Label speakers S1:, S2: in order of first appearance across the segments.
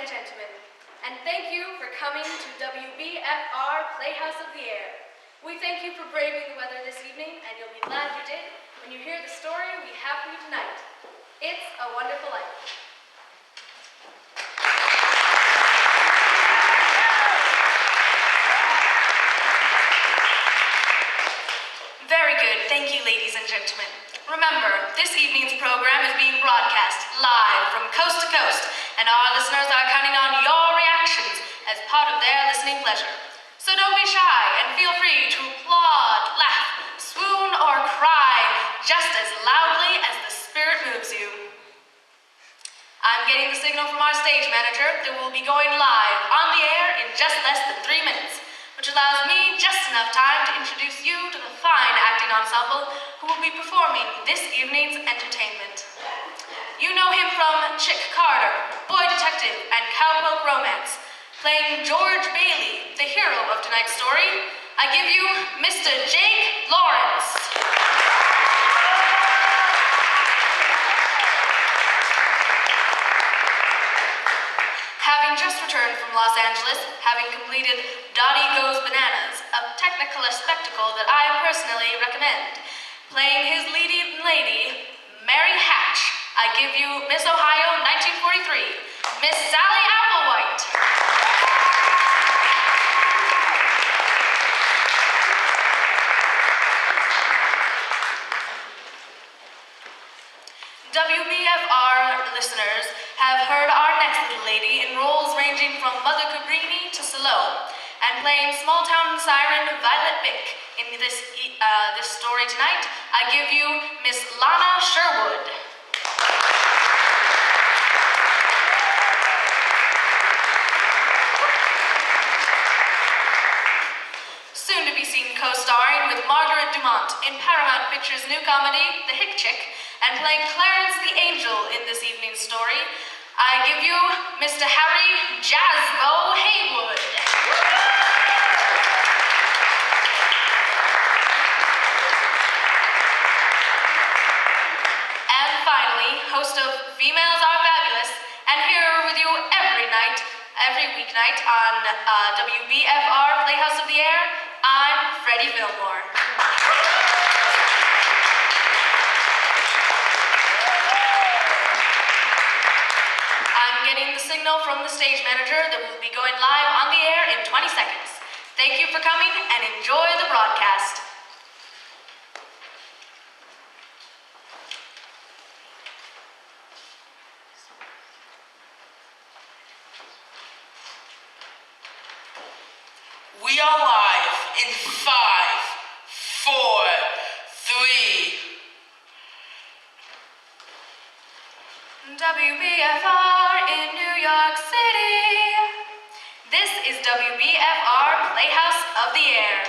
S1: and gentlemen, and thank you for coming to WBFR Playhouse of the Air. We thank you for braving the weather this evening, and you'll be glad you did when you hear the story we have for you tonight. It's a Wonderful Life. Very good. Thank you, ladies and gentlemen. Remember, this evening's program is being broadcast live from coast to coast, and our listeners are counting on your reactions as part of their listening pleasure. So don't be shy and feel free to applaud, laugh, swoon, or cry just as loudly as the spirit moves you. I'm getting the signal from our stage manager that we'll be going live on the air in just less than 3 minutes, which allows me just enough time to introduce you to the fine acting ensemble who will be performing this evening's entertainment. You know him from Chick Carter, Boy Detective, and Cowpoke Romance. Playing George Bailey, the hero of tonight's story, I give you Mr. Jake Lawrence. Having just returned from Los Angeles, having completed Dottie Goes Bananas, a technicolor spectacle that I personally recommend, playing his leading lady, Mary Hatch, I give you Miss Ohio 1943, Miss Sally Applewhite. WBFR listeners have heard our next little lady in roles ranging from Mother Cabrini to Salome, and playing small-town siren Violet Bick in this story tonight, I give you Miss Lana Sherwood. Soon to be seen co-starring with Margaret Dumont in Paramount Pictures' new comedy, The Hick Chick, and playing Clarence the Angel in this evening's story, I give you Mr. Harry Jasbo Haywood. And finally, host of Females Are Fabulous, and here with you every weeknight on WBFR Playhouse of the Air, I'm Freddie Fillmore. Getting the signal from the stage manager that we'll be going live on the air in 20 seconds. Thank you for coming and enjoy the broadcast.
S2: We are live in 5, 4, 3.
S1: WBFR in New York City. This is WBFR Playhouse of the Air.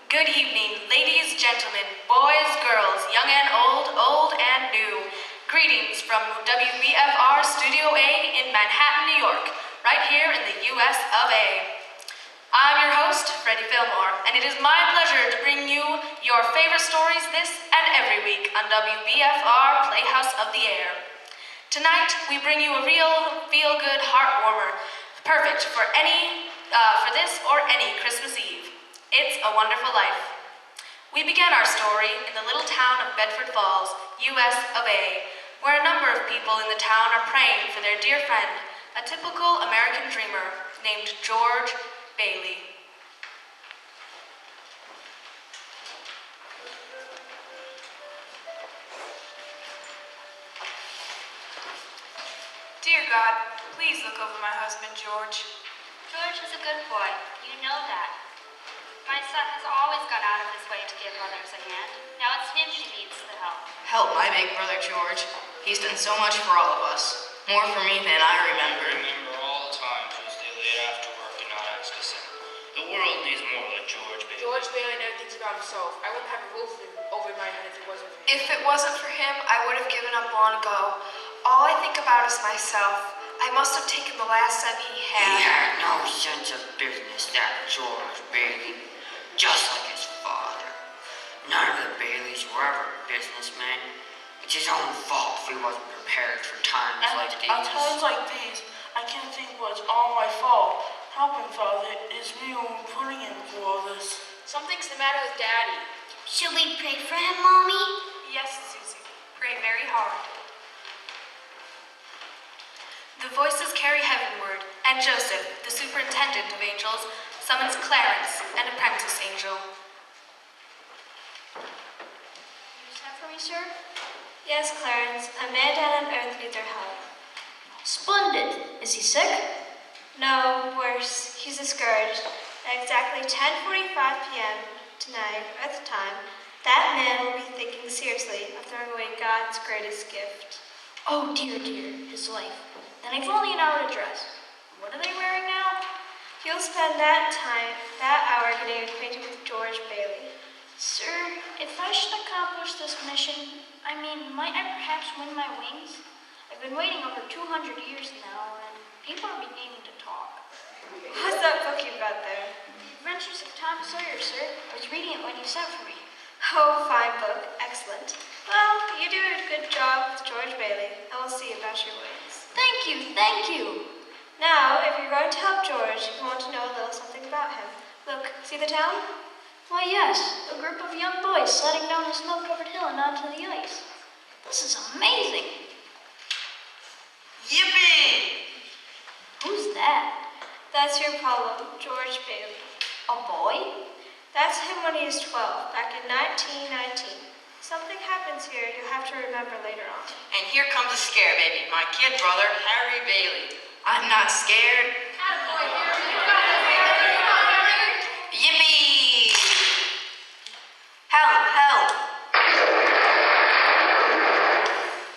S1: Good evening, ladies, gentlemen, boys, girls, young and old, old and new. Greetings from WBFR Studio A in Manhattan, New York, right here in the US of A. I'm your host, Freddie Fillmore, and it is my pleasure to bring you your favorite stories this and every week on WBFR Playhouse of the Air. Tonight, we bring you a real feel-good heart-warmer, perfect for this or any Christmas Eve. It's a Wonderful Life. We began our story in the little town of Bedford Falls, US of A, where a number of people in the town are praying for their dear friend, a typical American dreamer named George Bailey.
S3: Dear God, please look over my husband, George.
S4: George is a good boy. You know that. My son has always gone out of his way to give others a hand. Now it's him she needs the help.
S5: Help my big brother George. He's done so much for all of us. More for me than I remember.
S6: I remember all the time Tuesday late after work and not asked to sing. The world needs more like George Bailey.
S3: George Bailey never thinks about himself. I wouldn't have a roof over my head if it wasn't for him. If it wasn't for him, I would have given up long ago. All I think about is myself. I must have taken the last cent he
S7: He
S3: had.
S7: had no sense of business, that George Bailey, just like his father. None of the Baileys were ever businessmen. It's his own fault if he wasn't prepared for times like these.
S2: At times like these, I can't think what's all my fault. Helping Father is me who am putting him through all this.
S3: Something's the matter with Daddy.
S4: Should we pray for him, Mommy?
S3: Yes, Susie. Pray very hard.
S1: The voices carry heavenward, and Joseph, the superintendent of angels, summons Clarence, an apprentice angel.
S4: You sent for me, sir?
S8: Yes, Clarence. A man down on earth needs our help.
S9: Splendid. Is he sick?
S8: No, worse. He's discouraged. At exactly 10:45 p.m. tonight, Earth time, that man will be thinking seriously of throwing away God's greatest gift.
S9: Oh, dear, his life. Then if only an hour to dress. What are they wearing now?
S8: You'll spend that hour getting acquainted with George Bailey.
S9: Sir, if I should accomplish this mission, might I perhaps win my wings? I've been waiting over 200 years now, and people are beginning to talk.
S8: What's that book you've got there?
S9: Adventures of Tom Sawyer, sir. I was reading it when you sent for me.
S8: Oh, fine book. Excellent. Well, you do a good job with George Bailey, and we'll see about your wings.
S9: Thank you.
S8: Now, if you're going to help George, you want to know a little something about him. Look, see the town?
S9: Why, yes, a group of young boys sledding down a snow-covered hill and onto the ice. This is amazing.
S2: Yippee!
S9: Who's that?
S8: That's your problem, George Bailey.
S9: A boy?
S8: That's him when he was 12, back in 1919. Something happens here you'll have to remember later on.
S5: And here comes a scare baby, my kid brother, Harry Bailey. I'm not scared. Yippee! Help!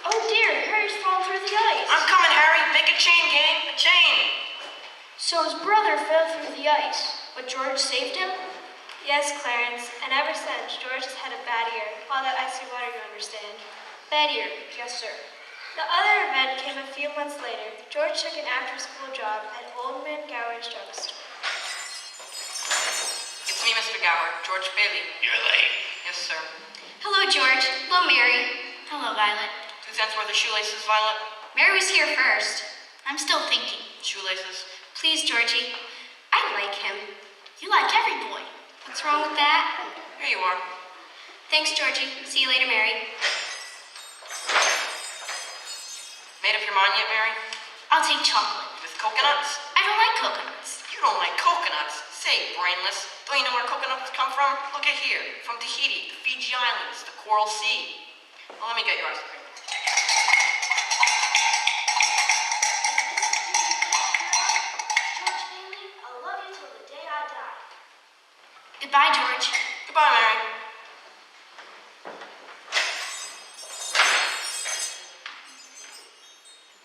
S9: Oh dear, Harry's fallen through the ice.
S5: I'm coming, Harry. Make a chain, gang. A chain.
S9: So his brother fell through the ice, but George saved him?
S8: Yes, Clarence, and ever since, George has had a bad ear. All that icy water, you understand.
S9: Bad ear, yes sir.
S8: The other event came a few months later. George took an after-school job at Old Man Gower's drugstore.
S5: It's me, Mr. Gower, George Bailey.
S6: You're late.
S5: Yes, sir.
S4: Hello, George. Hello, Mary. Hello, Violet.
S5: 2 cents worth of shoelaces, Violet?
S4: Mary was here first. I'm still thinking.
S5: Shoelaces.
S4: Please, Georgie. I like him. You like every boy. What's wrong with that?
S5: Here you are.
S4: Thanks, Georgie. See you later, Mary.
S5: Made up your mind yet, Mary?
S4: I'll take chocolate.
S5: With coconuts?
S4: I don't like coconuts.
S5: You don't like coconuts. Say, brainless, don't you know where coconuts come from? Look at here. From Tahiti, the Fiji Islands, the Coral Sea. Well, let me get your ice cream.
S9: George Bailey, I'll love you till the day I die.
S4: Goodbye, George.
S5: Goodbye, Mary.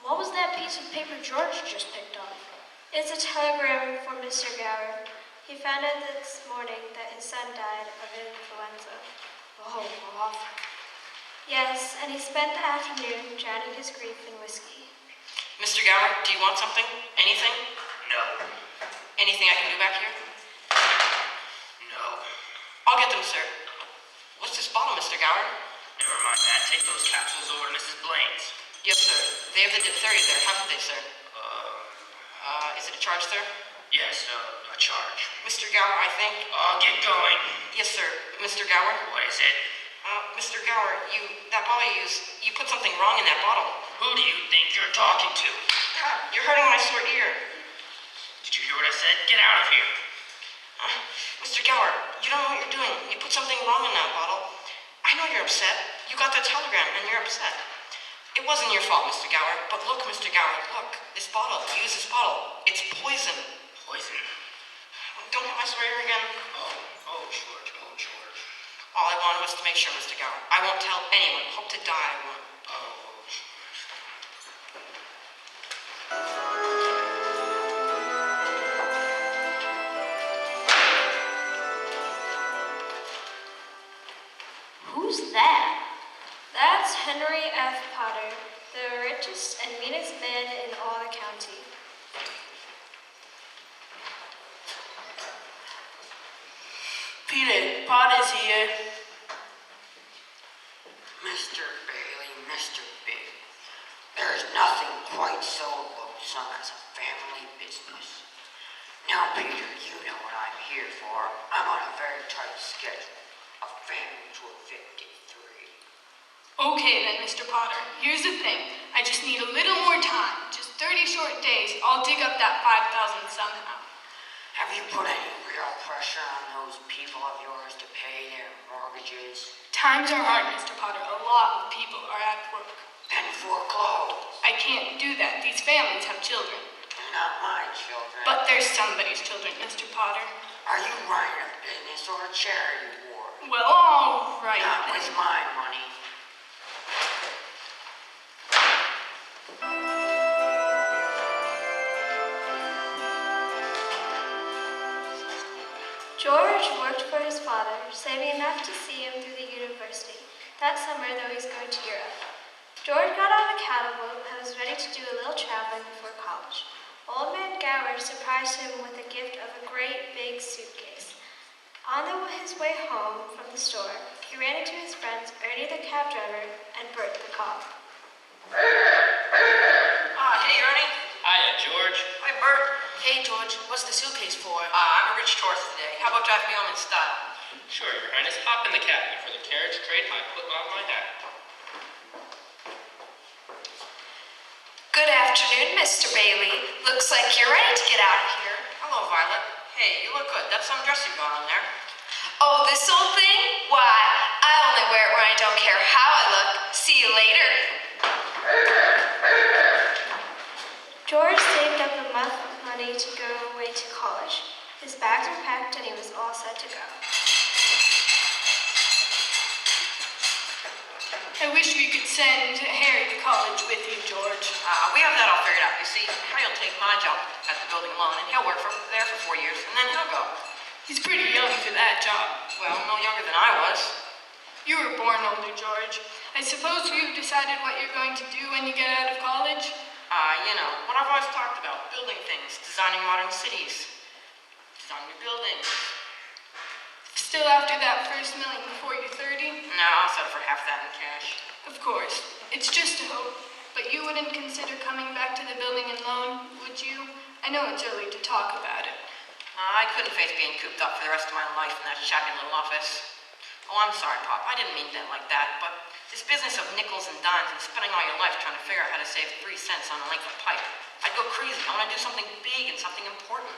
S9: What was that piece of paper George just picked up?
S8: It's a telegram for Mr. Gower. He found out this morning that his son died of influenza.
S9: Oh, awful.
S8: Yes, and he spent the afternoon drowning his grief in whiskey.
S5: Mr. Gower, do you want something? Anything?
S6: No.
S5: Anything I can do back here?
S6: No.
S5: I'll get them, sir. What's this bottle, Mr. Gower?
S6: Never mind that. Take those capsules over to Mrs. Blaine's.
S5: Yes, sir. They have the diphtheria there, haven't they, sir? Is it a charge, sir?
S6: Yes, a charge.
S5: Mr. Gower, I think.
S6: Get going.
S5: Yes, sir. Mr. Gower?
S6: What is it?
S5: Mr. Gower, that bottle you put something wrong in that bottle.
S6: Who do you think you're talking to?
S5: You're hurting my sore ear.
S6: Did you hear what I said? Get out of here.
S5: Mr. Gower, you don't know what you're doing. You put something wrong in that bottle. I know you're upset. You got that telegram and you're upset. It wasn't your fault, Mr. Gower. But look, Mr. Gower, look. This bottle. Use this bottle. It's poison.
S6: Poison?
S5: Don't hit my sore ear again.
S6: Oh, George. Oh, George.
S5: All I wanted was to make sure, Mr. Gower. I won't tell anyone. Hope to die, I won't.
S6: Oh,
S9: Who's that?
S8: That's Henry F. Potter, the richest and meanest man in all the county.
S2: Peter, Pot is here.
S7: Mr. Bailey, Mr. Big, there's nothing quite so loathsome as a family business. Now, Peter, you know what I'm here for. I'm on a very tight schedule. A family to a 53.
S1: Okay then, Mr. Potter. Here's the thing. I just need a little more time. Just 30 short days. I'll dig up that 5,000 somehow.
S7: Have you put any real pressure on those people of yours to pay their mortgages?
S1: Times are hard, Mr. Potter. A lot of people are at work.
S7: Then foreclose.
S1: I can't do that. These families have children.
S7: They're not my children.
S1: But they're somebody's children, Mr. Potter.
S7: Are you running a business or a charity ward?
S1: Well, all right.
S7: Not with my money.
S8: George worked for his father, saving enough to see him through the university. That summer, though, he's going to Europe. George got on a cattle boat and was ready to do a little traveling before college. Old man Gower surprised him with a gift of a great big suitcase. On his way home from the store, he ran into his friends Ernie the cab driver and Bert the cop.
S5: Hey, Ernie.
S6: Hiya, George.
S5: Hi, Bert.
S2: Hey, George, what's the suitcase for?
S5: I'm a rich tourist today. How about driving me home in style?
S6: Sure, Your Highness. Hop in the cabin. For the carriage crate, I put on my hat.
S3: Good afternoon, Mr. Bailey. Looks like you're ready to get out of here.
S5: Hello, Violet. Hey, you look good. That's some dress you've got on there.
S3: Oh, this old thing? Why, I only wear it when I don't care how I look. See you later.
S8: George saved up enough money to go away to college. His bags were packed and he was all set to go.
S1: I wish we could send Harry to college with you, George.
S5: We have that all figured out. You see, Harry'll take my job at the building alone, and he'll work there for 4 years, and then he'll go.
S1: He's pretty young for that job.
S5: Well, no younger than I was.
S1: You were born older, George. I suppose you've decided what you're going to do when you get out of college?
S5: You know, what I've always talked about, building things, designing modern cities, designing new buildings.
S1: Still after that first million before you're 30?
S5: No, I'll settle for half that in cash.
S1: Of course. It's just a hope. But you wouldn't consider coming back to the building and loan, would you? I know it's early to talk about it.
S5: I couldn't face being cooped up for the rest of my life in that shabby little office. Oh, I'm sorry, Pop. I didn't mean that like that, but this business of nickels and dimes and spending all your life trying to figure out how to save 3 cents on a length of pipe, I'd go crazy. I want to do something big and something important.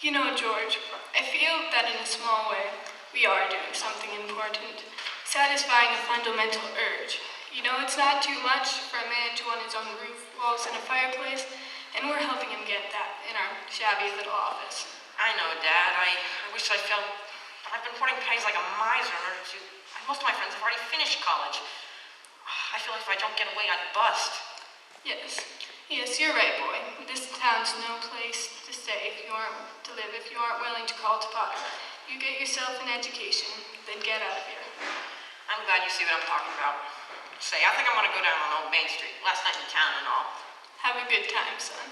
S1: You know, George, I feel that in a small way, we are doing something important, satisfying a fundamental urge. You know, it's not too much for a man to own his own roof, walls, and a fireplace, and we're helping him get that in our shabby little office.
S5: I know, Dad. I wish I felt... But I've been hoarding pennies like a miser in order to... Most of my friends have already finished college. I feel like if I don't get away, I'd bust.
S1: Yes, you're right, boy. This town's no place to stay if you aren't willing to call to Potter. You get yourself an education, then get out of here.
S5: I'm glad you see what I'm talking about. Say, I think I'm gonna go down on Old Main Street. Last night in town and all.
S1: Have a good time, son.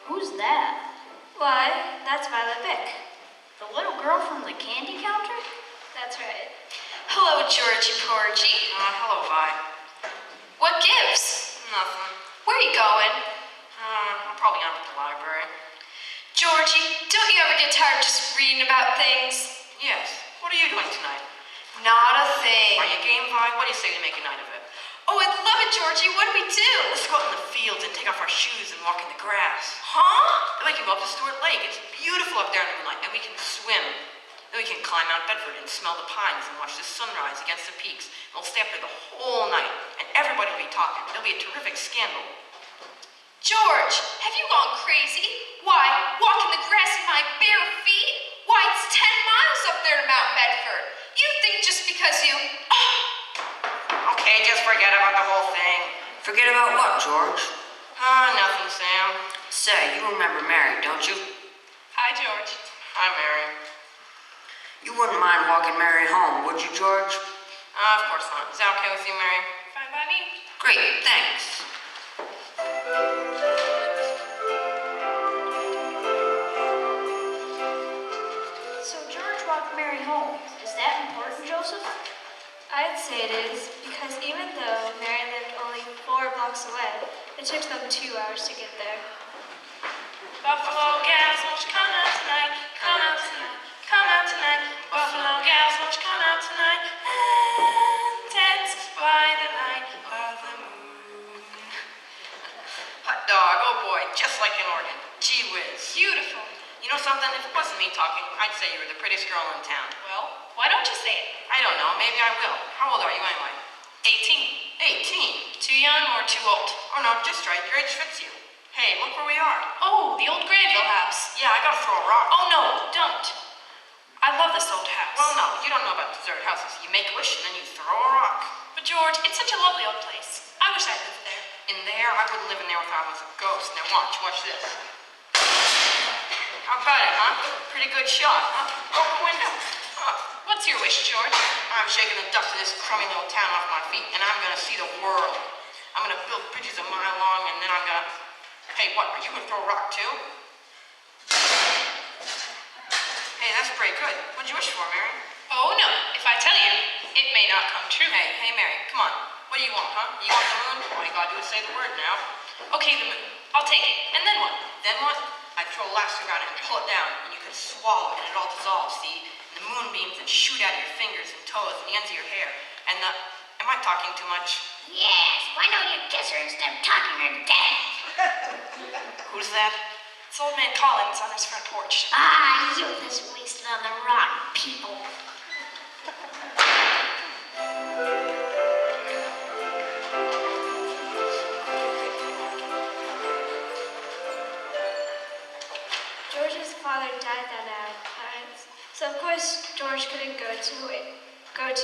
S9: Who's that?
S8: Why, that's Violet Bick.
S9: The little girl from the candy counter?
S8: That's right.
S3: Hello, Georgie Porgy.
S5: Hello, Vi.
S3: What gives?
S5: Nothing.
S3: Where are you going?
S5: I'm probably out at the library.
S3: Georgie, don't you ever get tired of just reading about things?
S5: Yes. What are you doing tonight?
S3: Not a thing.
S5: Are you game, Vi? What do you say we make a night of it?
S3: Oh, I'd love it, Georgie. What do we do?
S5: Let's go out in the fields and take off our shoes and walk in the grass.
S3: Huh?
S5: Then we can go up to Stewart Lake. It's beautiful up there in the moonlight, and we can swim. Then we can climb Mount Bedford and smell the pines and watch the sunrise against the peaks. And we'll stay up there the whole night, and everybody will be talking. There'll be a terrific scandal.
S3: George, have you gone crazy? Why, walk in the grass in my bare feet? Why, it's 10 miles up there to Mount Bedford. You think just because you...
S5: Okay, just forget about the whole thing.
S7: Forget about what, George?
S5: Nothing, Sam.
S7: Say, you remember Mary, don't you?
S1: Hi, George.
S5: Hi, Mary.
S7: You wouldn't mind walking Mary home, would you, George?
S5: Of course not. Is that okay with you, Mary?
S1: Fine by me.
S7: Great, thanks.
S9: So George walked Mary home. Is that important, Joseph?
S8: I'd say it is, because even though Mary lived only 4 blocks away, it took them 2 hours to get there.
S2: Buffalo gals, won't you come out tonight? Come out tonight. Come out tonight. Buffalo gals, won't you come out tonight? And dance by the light of the moon.
S5: Hot dog, oh boy, just like an organ. Gee whiz.
S1: Beautiful.
S5: You know something? If it wasn't me talking, I'd say you were the prettiest girl in town.
S1: Well, why don't you say it?
S5: I don't know. Maybe I will. How old are you anyway?
S1: 18.
S5: 18.
S1: Too young or too old?
S5: Oh no, just right. Your age fits you. Hey, look where we are.
S1: Oh, the old Granville house.
S5: Yeah, I gotta throw a rock.
S1: Oh, no, don't. I love this old house.
S5: Well, no, you don't know about deserted houses. You make a wish and then you throw a rock.
S1: But, George, it's such a lovely old place. I wish I lived there.
S5: In there, I wouldn't live in there if I was a ghost. Now watch this. How about it, huh? Pretty good shot, huh? Open window. Huh.
S1: What's your wish, George?
S5: I'm shaking the dust of this crummy little town off my feet, and I'm gonna see the world. I'm gonna build bridges a mile long, and then I'm gonna... Hey, what, are you gonna throw a rock too? Hey, that's pretty good. What'd you wish for, Mary?
S1: Oh, no. If I tell you, it may not come true.
S5: Hey, Mary, come on. What do you want, huh? You want the moon? All you gotta do is say the word now.
S1: Okay, the moon. I'll take it. And then what?
S5: Then what? I'd throw elastic around it and pull it down, and you could swallow it, and it all dissolves, see? And the moonbeams would shoot out of your fingers and toes and the ends of your hair. And the... Am I talking too much?
S9: Yes, why don't you kiss her instead of talking her down?
S5: Who's that?
S1: It's old man Collins on his front porch.
S9: Ah, youth is wasted on the wrong people.
S8: George's father died that night, so of course George couldn't go to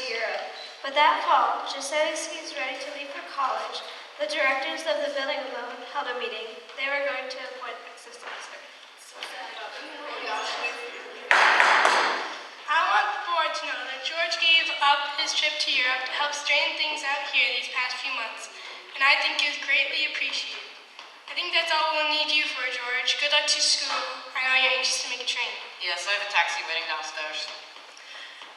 S8: Europe. But that fall, just as he was ready to leave for college, the directors of the building loan held a meeting. They were going to appoint a successor.
S2: I want the board to know that George gave up his trip to Europe to help straighten things out here these past few months, and I think it was greatly appreciated. I think that's all we'll need you for, George. Good luck to school. I know you're anxious to make a train.
S5: Yes, I have a taxi waiting downstairs.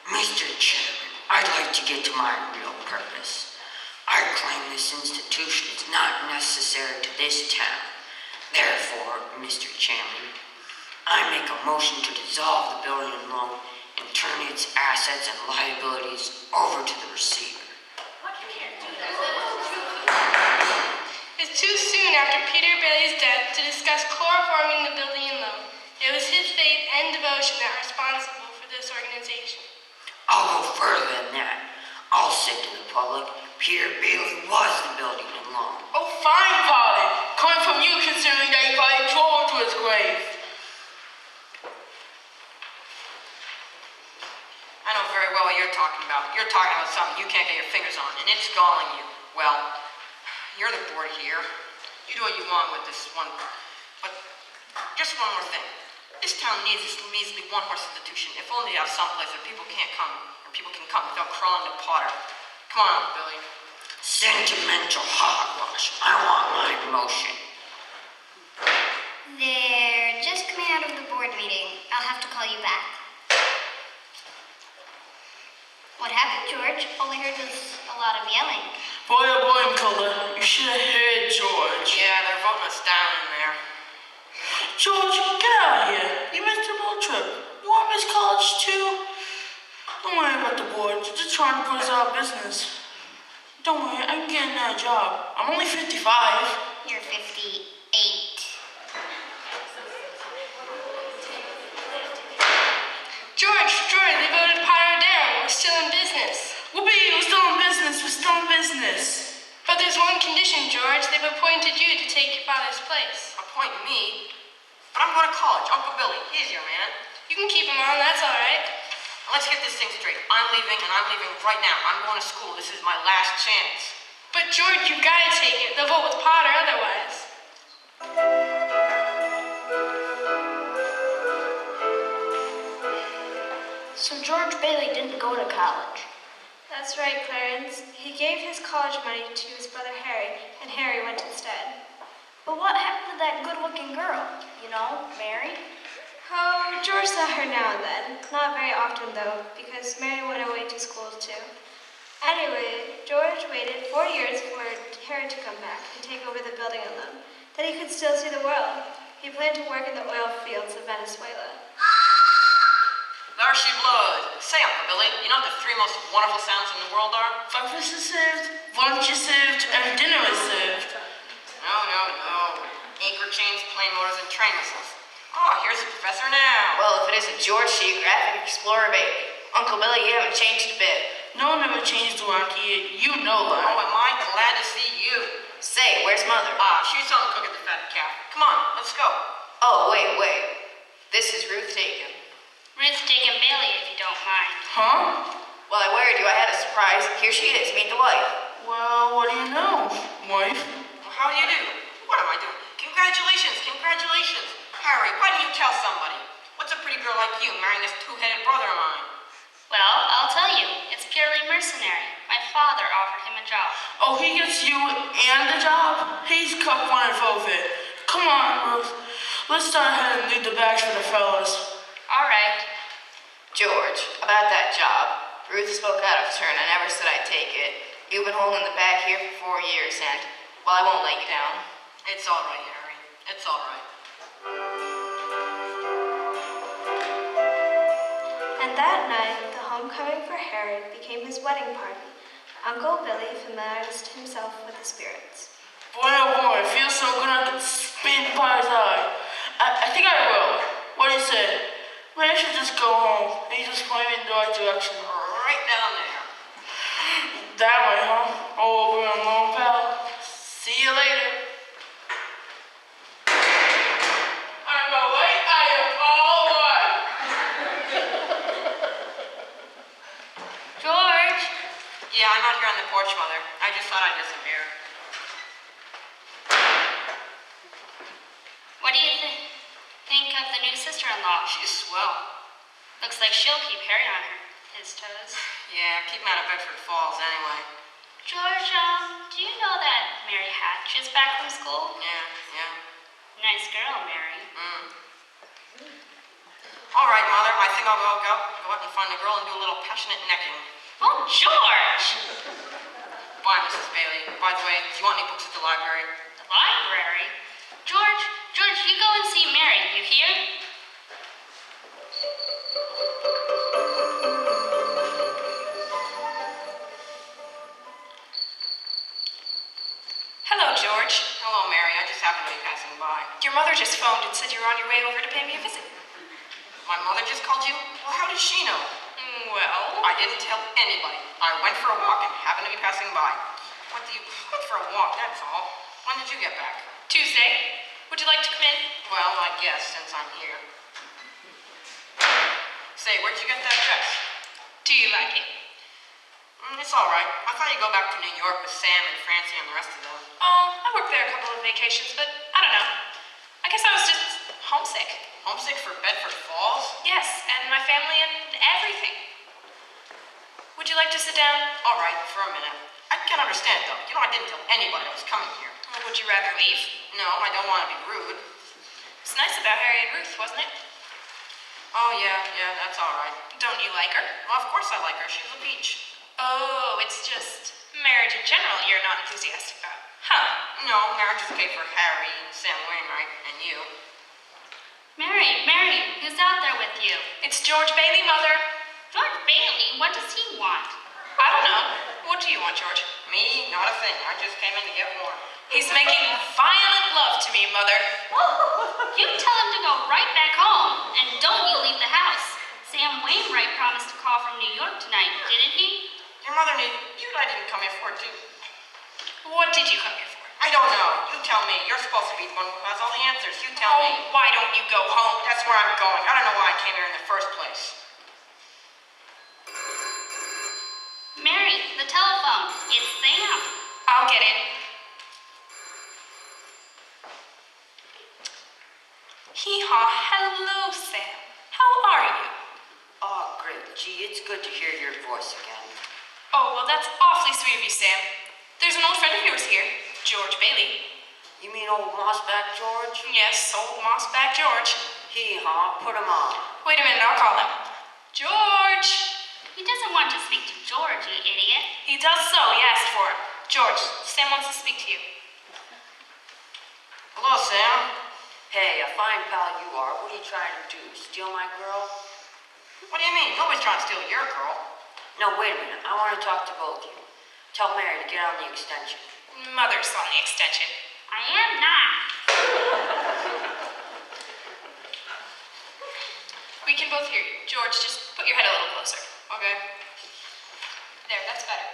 S7: Mr. Chairman, I'd like to get to my real purpose. I claim this institution is not necessary to this town. Therefore, Mr. Chairman, I make a motion to dissolve the building loan and turn its assets and liabilities over to the receiver.
S2: It's too soon after Peter Bailey's death to discuss chloroforming the building and loan. It was his faith and devotion that are responsible for this organization.
S7: I'll go further than that. I'll say to the public, Peter Bailey was the building and loan.
S2: Oh, fine, Father. Coming from you, considering that you probably drove to his grave.
S5: I know very well what you're talking about. You're talking about something you can't get your fingers on, and it's galling you. Well, you're the board here. You do what you want with this one. But just one more thing. This town needs this measly one-horse institution. If only to have someplace where people can't come, or people can come without crawling to Potter. Come on, Billy.
S7: Sentimental hogwash. I want my motion.
S9: They're just coming out of the board meeting. I'll have to call you back. What happened, George? All I heard was a lot of yelling.
S2: Boy, oh boy, McCullough, you should have heard George.
S5: Yeah, they're voting us down in there.
S2: George, get out of here. You missed a little trip. You want Miss College too? Don't worry about the board. They're just trying to put us out of business. Don't worry, I can get another job. I'm only 55.
S9: You're 58.
S2: George, they voted Potter down. We're still in business. Whoopee, we're still in business. We're still in business. But there's one condition, George. They've appointed you to take your father's place.
S5: Appoint me? But I'm going to college. Uncle Billy, he's your man.
S2: You can keep him on, that's all right.
S5: Let's get this thing straight. I'm leaving, and I'm leaving right now. I'm going to school. This is my last chance.
S2: But George, you've got to take it. They'll vote with Potter otherwise.
S9: So George Bailey didn't go to college.
S8: That's right, Clarence. He gave his college money to his brother Harry, and Harry went instead.
S9: But what happened to that good-looking girl? You know, Mary?
S8: Oh, George saw her now and then. Not very often, though, because Mary went away to school, too. Anyway, George waited 4 years for Harry to come back and take over the building alone. Then he could still see the world. He planned to work in the oil fields of Venezuela.
S5: There she blows. Say, Uncle Billy, you know what the 3 most wonderful sounds in the world are?
S10: Breakfast is served, lunch is served, and dinner is served.
S5: No. Anchor chains, plane motors, and train whistles. Oh, here's the professor now.
S3: Well, if it isn't George Geographic Explorer Bailey. Uncle Billy, you haven't changed a bit.
S10: No one ever changed Duanki. You know that.
S5: Oh, am I glad to see you.
S3: Say, where's Mother?
S5: She's home cooking the fatted calf. Come on, let's go.
S3: Oh, wait. This is Ruth Dakin.
S4: Ruth Dakin Bailey, if you don't mind.
S10: Huh?
S3: Well, I wired you I had a surprise. Here she is. Meet the wife.
S10: Well, what do you know, wife?
S5: Well, how do you do? What am I doing? Congratulations. Harry, why didn't you tell somebody? What's a pretty girl like you marrying this 2-headed brother of mine?
S4: Well, I'll tell you, it's purely mercenary. My father offered him a job.
S10: Oh, he gets you and the job? He's cup one and forfeit. Come on, Ruth. Let's start ahead and leave the bags for the fellas.
S4: All right.
S3: George, about that job. Ruth spoke out of turn. I never said I'd take it. You've been holding the bag here for 4 years, and, well, I won't let you down.
S5: It's all right, Harry. It's all right.
S8: And that night, the homecoming for Harry became his wedding party. Uncle Billy familiarized himself with the spirits.
S10: Boy, oh boy, it feels so good I can spin Pie's eye. I think I will. What do you say? Maybe I should just go home. And you just point me in the right direction.
S5: Right down there.
S10: That way, huh? All over and along, pal. See you later. I'm away. I am all right.
S4: George!
S5: Yeah, I'm out here on the porch, Mother. I just thought I'd disappear.
S4: What do you think of the new sister-in-law?
S5: She's swell.
S4: Looks like she'll keep Harry on his toes.
S5: Yeah, keep him out of Bedford Falls anyway.
S4: George, do you know that Mary Hatch is back from school?
S5: Yeah.
S4: Nice girl, Mary.
S5: All right, Mother, I think I'll go out and find the girl and do a little passionate necking.
S4: Oh, George!
S5: Bye, Mrs. Bailey. By the way, do you want any books at the library?
S4: The library? George, you go and see Mary, you hear?
S1: Hello, George.
S5: Hello, Mary. I just happened to be passing by.
S1: Your mother just phoned and said you were on your way over to pay me a visit.
S5: My mother just called you? Well, how does she know?
S1: Well,
S5: I didn't tell anybody. I went for a walk and happened to be passing by. Went for a walk, that's all. When did you get back?
S1: Tuesday. Would you like to come in?
S5: Well, I guess, since I'm here. Say, where'd you get that dress?
S1: Do you like it?
S5: It's all right. I thought you'd go back to New York with Sam and Francie and the rest of them.
S1: Oh, I worked there a couple of vacations, but I don't know. I guess I was just homesick.
S5: Homesick for Bedford Falls?
S1: Yes, and my family and everything. Would you like to sit down?
S5: All right, for a minute. I can't understand, though. You know, I didn't tell anybody I was coming here.
S1: Or would you rather leave?
S5: No, I don't want to be rude.
S1: It's nice about Harry and Ruth, wasn't it?
S5: Oh, yeah, that's all right.
S1: Don't you like her?
S5: Well, of course I like her. She's a peach.
S1: Oh, it's just marriage in general you're not enthusiastic about. Huh.
S5: No, marriage is okay for Harry and Sam Wainwright and you.
S4: Mary, who's out there with you?
S1: It's George Bailey, Mother.
S4: George Bailey? What does he want?
S1: I don't know. What do you want, George?
S5: Me? Not a thing. I just came in to get warm.
S1: He's making violent love to me, Mother.
S4: You tell him to go right back home, and don't you leave the house. Sam Wainwright promised to call from New York tonight, didn't he?
S5: Your mother knew you and I didn't come here for it, too.
S1: What did you come here for?
S5: I don't know. You tell me. You're supposed to be the one who has all the answers. You tell me.
S1: Why don't you go home?
S5: That's where I'm going. I don't know why I came here in the first place.
S4: Mary, the telephone. It's Sam.
S1: I'll get it. Hee-haw. Hello, Sam. How are you?
S5: Oh,
S7: great. Gee, it's good to hear your voice again.
S1: Oh, well, that's awfully sweet of you, Sam. There's an old friend of yours here, George Bailey.
S7: You mean old Mossback George?
S1: Yes, old Mossback George.
S7: Hee-haw, put him on.
S1: Wait a minute, I'll call him. George!
S4: He doesn't want to speak to George, you idiot.
S1: He does so. He asked for it. George, Sam wants to speak to you.
S5: Hello, Sam.
S7: Hey, a fine pal you are. What are you trying to do? Steal my girl?
S5: What do you mean? Nobody's trying to steal your girl.
S7: No, wait a minute. I want to talk to both of you. Tell Mary to get on the extension.
S1: Mother's on the extension.
S4: I am not.
S1: We can both hear you. George, just put your head a little closer.
S5: Okay.
S1: There, that's better.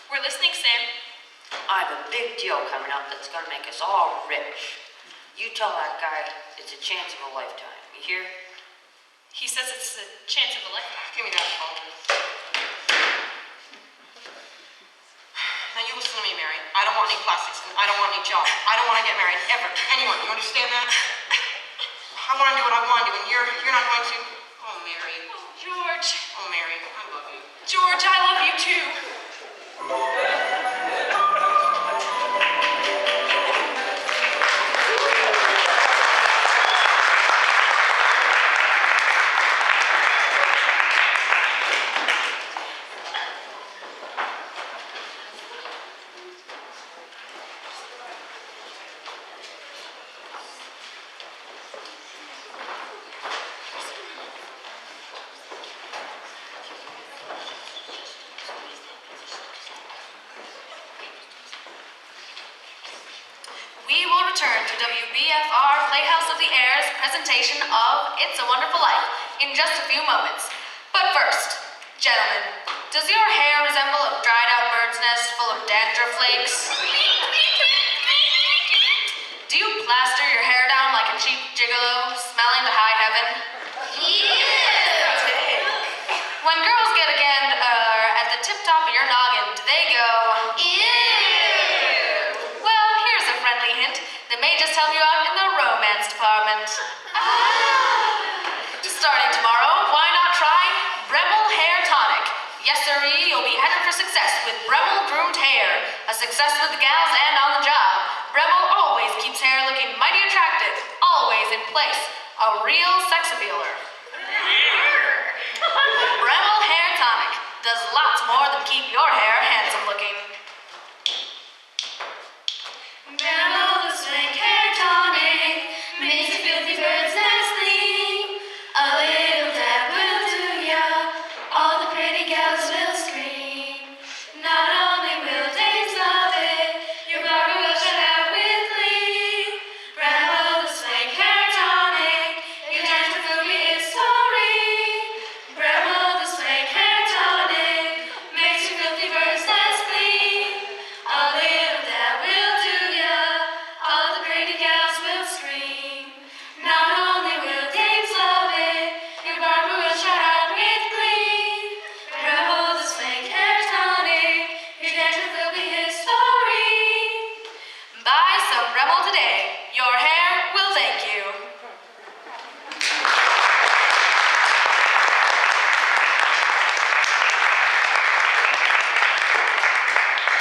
S1: We're listening, Sam.
S7: I have a big deal coming up that's going to make us all rich. You tell that guy it's a chance of a lifetime. You hear?
S1: He says it's a chance of a lifetime.
S5: Give me that phone. Now you listen to me, Mary. I don't want any plastics and I don't want any jobs. I don't want to get married ever to anyone. You understand that? I want to do what I want to do, and you're not going to. Oh, Mary.
S1: Oh, George.
S5: Oh, Mary. I love you.
S1: George, I love you too. We will return to WBFR Playhouse of the Air's presentation of It's a Wonderful Life in just a few moments. But first, gentlemen, does your hair resemble a dried out bird's nest full of dandruff flakes? Do you plaster your hair down like a cheap gigolo, smelling to high heaven? When girls get again at the tip top of your noggin, do they go, well, here's a friendly hint that may just help you out in the romance department. Starting tomorrow, why not try Bremel Hair Tonic? Yes, sirree, you'll be headed for success with Bremel Groomed Hair. A success with the gals and on the job. Bremel always keeps hair looking mighty attractive, always in place. A real sex appealer. Bremel Hair Tonic does lots more than keep your hair handsome looking. Bremel the Swank Hair Tonic makes a filthy bird's nest clean. A little dab will do ya, all the pretty gals will scream. Not only will dames love it, your barber will shut out with glee. Bremel the Swank Hair Tonic, your dandruff will be history. Bremel the Swank Hair Tonic makes your filthy bird's nest clean. A little dab will do ya, all the pretty gals will scream. Not only will dames love it, your barber will shout out with glee. Bremel the Swank Hair Tonic, your dandruff will be history. Buy some Bremel today. Your hair will thank you.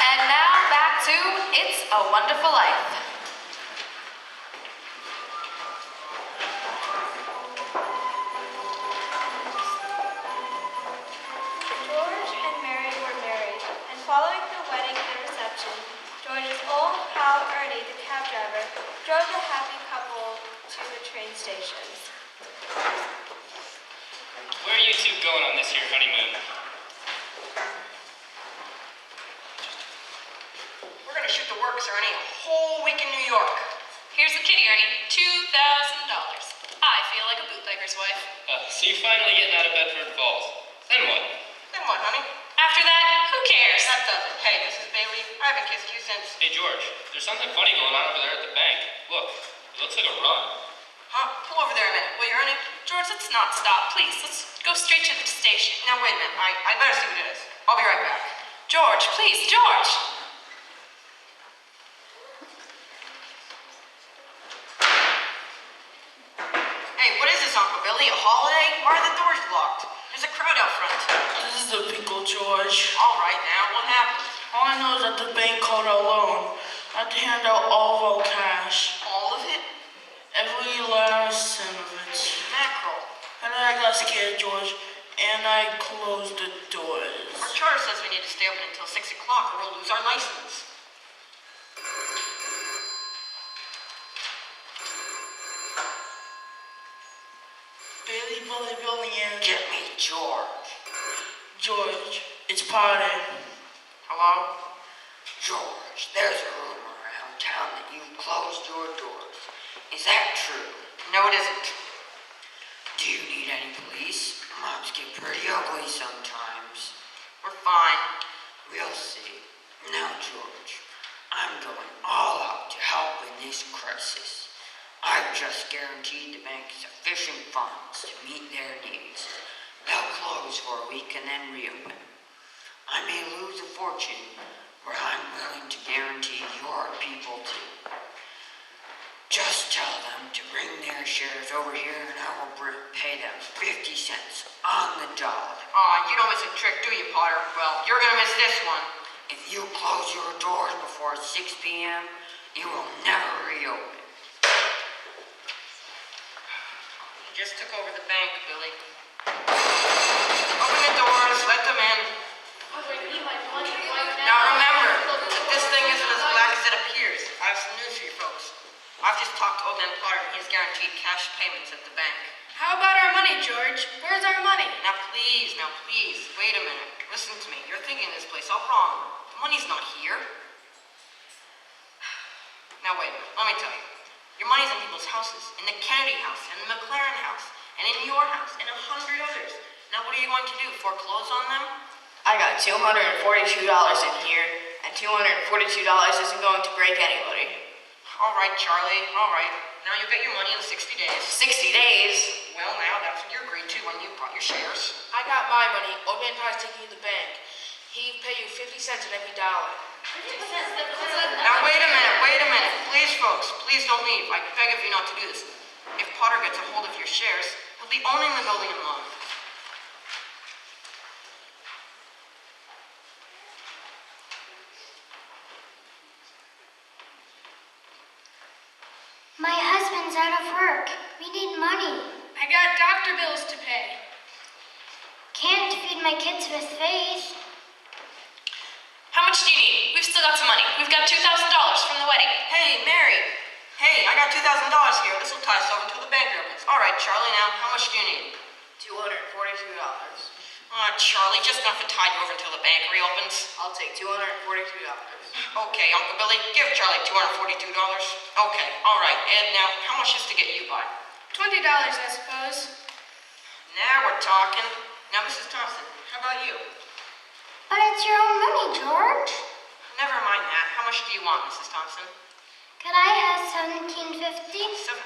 S1: And now back to It's a Wonderful Life.
S8: George and Mary were married, and following the wedding and reception, George's old pal Ernie, the cab driver, drove the happy couple to the train station.
S6: Where are you two going on this here honeymoon?
S5: We're going to shoot the works, Ernie, a whole week in New York.
S1: Here's the kitty, Ernie. $2,000. I feel like a bootlegger's wife.
S6: So you're finally getting out of Bedford Falls. Then what?
S5: Then what, honey?
S1: After that, who cares?
S5: That does it. Hey, this is Bailey. I haven't kissed you since...
S6: Hey, George, there's something funny going on over there at the bank. Look, it looks like a run.
S5: Huh? Pull over there a minute, will you, Ernie?
S1: George, let's not stop. Please, let's go straight to the station.
S5: Now, wait a minute. I better see what it is. I'll be right back.
S1: George, please, George.
S5: Hey, what is this, Uncle Billy? A holiday? Why are the doors locked? There's a crowd out front.
S10: This is the pickle, George.
S5: All right, now, what happened?
S10: All I know is that the bank called out loan. I had to hand out all of our cash.
S5: All of it?
S10: Every last cent of it.
S5: Mackerel.
S10: And then I got scared, George, and I closed the doors.
S5: Our charter says we need to stay open until 6 o'clock or we'll lose our license.
S10: Bailey, Bully, Billy, and
S7: Get me George.
S10: George, it's party.
S5: Hello?
S7: George, there's a rumor around town that you closed your doors. Is that true?
S5: No, it isn't.
S7: Do you need any police? Moms get pretty ugly sometimes.
S5: We're fine.
S7: We'll see. Now, George, I'm going all out to help in this crisis. I've just guaranteed the bank sufficient funds to meet their needs. They'll close for a week and then reopen. I may lose a fortune, but I'm willing to guarantee your people too. Just tell them to bring their shares over here and I will pay them 50 cents on the dollar.
S5: Aw, you don't miss a trick, do you, Potter? Well, you're gonna miss this one.
S7: If you close your doors before 6 p.m., you will never reopen.
S5: You just took over the bank, Billy. Open the doors, let them in. Now remember that this thing isn't as black as it appears. I have some news for you folks. I've just talked to old man Potter and he's guaranteed cash payments at the bank.
S2: How about our money, George? Where's our money?
S5: Now please, wait a minute. Listen to me. You're thinking this place all wrong. The money's not here. Now wait a minute. Let me tell you. Your money's in people's houses. In the Kennedy house, and the McLaren house, and in your house, and 100 others. Now what are you going to do? Foreclose on them?
S1: I got $242 in here, and $242 isn't going to break anybody.
S5: All right, Charlie. All right. Now you'll get your money in 60 days.
S1: 60 days?
S5: Well, now that's what you agreed to when you bought your shares.
S10: I got my money. Old man Potter's taking you to the bank. He'd pay you 50 cents on every dollar.
S5: Now wait a minute. Please, folks, please don't leave. I beg of you not to do this. If Potter gets a hold of your shares, he'll be owning the building and lawn.
S9: My husband's out of work. We need money.
S2: I got doctor bills to pay.
S9: Can't feed my kids with faith.
S1: How much do you need? We've still got some money. We've got $2,000 from the wedding.
S5: Hey, Mary. Hey, I got $2,000 here. This will tie us over until the bank opens. All right, Charlie, now, how much do you need?
S1: $242.
S5: Charlie, just enough to tide you over until the bank reopens.
S1: I'll take $242.
S5: Okay, Uncle Billy, give Charlie $242. Okay, all right. Ed, now, how much is to get you by?
S2: $20, I suppose.
S5: Now we're talking. Now, Mrs. Thompson, how about you?
S9: But it's your own money, George.
S5: Never mind that. How much do you want, Mrs. Thompson?
S9: Could I have $17.50?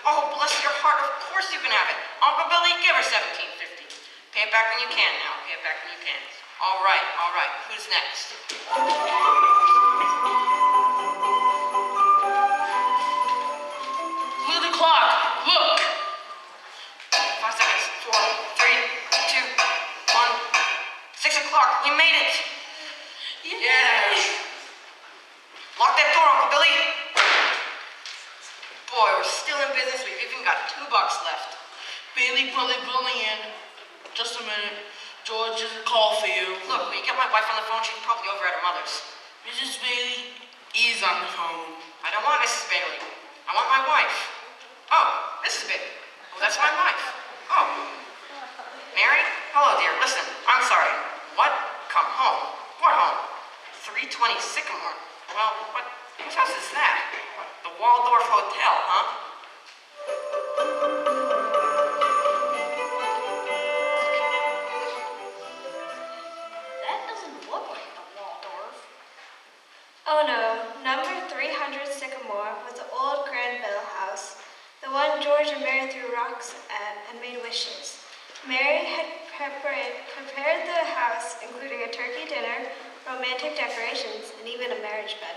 S5: Oh, bless your heart. Of course you can have it. Uncle Billy, give her $17.50. Pay it back when you can now. Pay it back when you can. All right, all right. Who's next?
S10: Look at the clock. Look.
S5: 5 seconds. 4, 3, 2, 1. 6 o'clock. We made it. Yeah. Lock that door, Uncle Billy. Boy, we're still in business. We've even got $2 left.
S10: Bailey, Bully, Billy, and just a minute. George has a call for you.
S5: Look, will you get my wife on the phone? She's probably over at her mother's.
S10: Mrs. Bailey is on the phone.
S5: I don't want Mrs. Bailey. I want my wife. Oh, Mrs. Bailey. Oh, that's my wife. Oh. Mary? Hello, dear. Listen, I'm sorry. What? Come home? What home? 320 Sycamore. Well, whose house is that? The Waldorf Hotel, huh?
S9: That doesn't look like the Waldorf.
S8: Oh no, number 300 Sycamore was the old Granville house, the one George and Mary threw rocks at and made wishes. Mary had prepared the house, including a turkey dinner, romantic decorations, and even a marriage bed.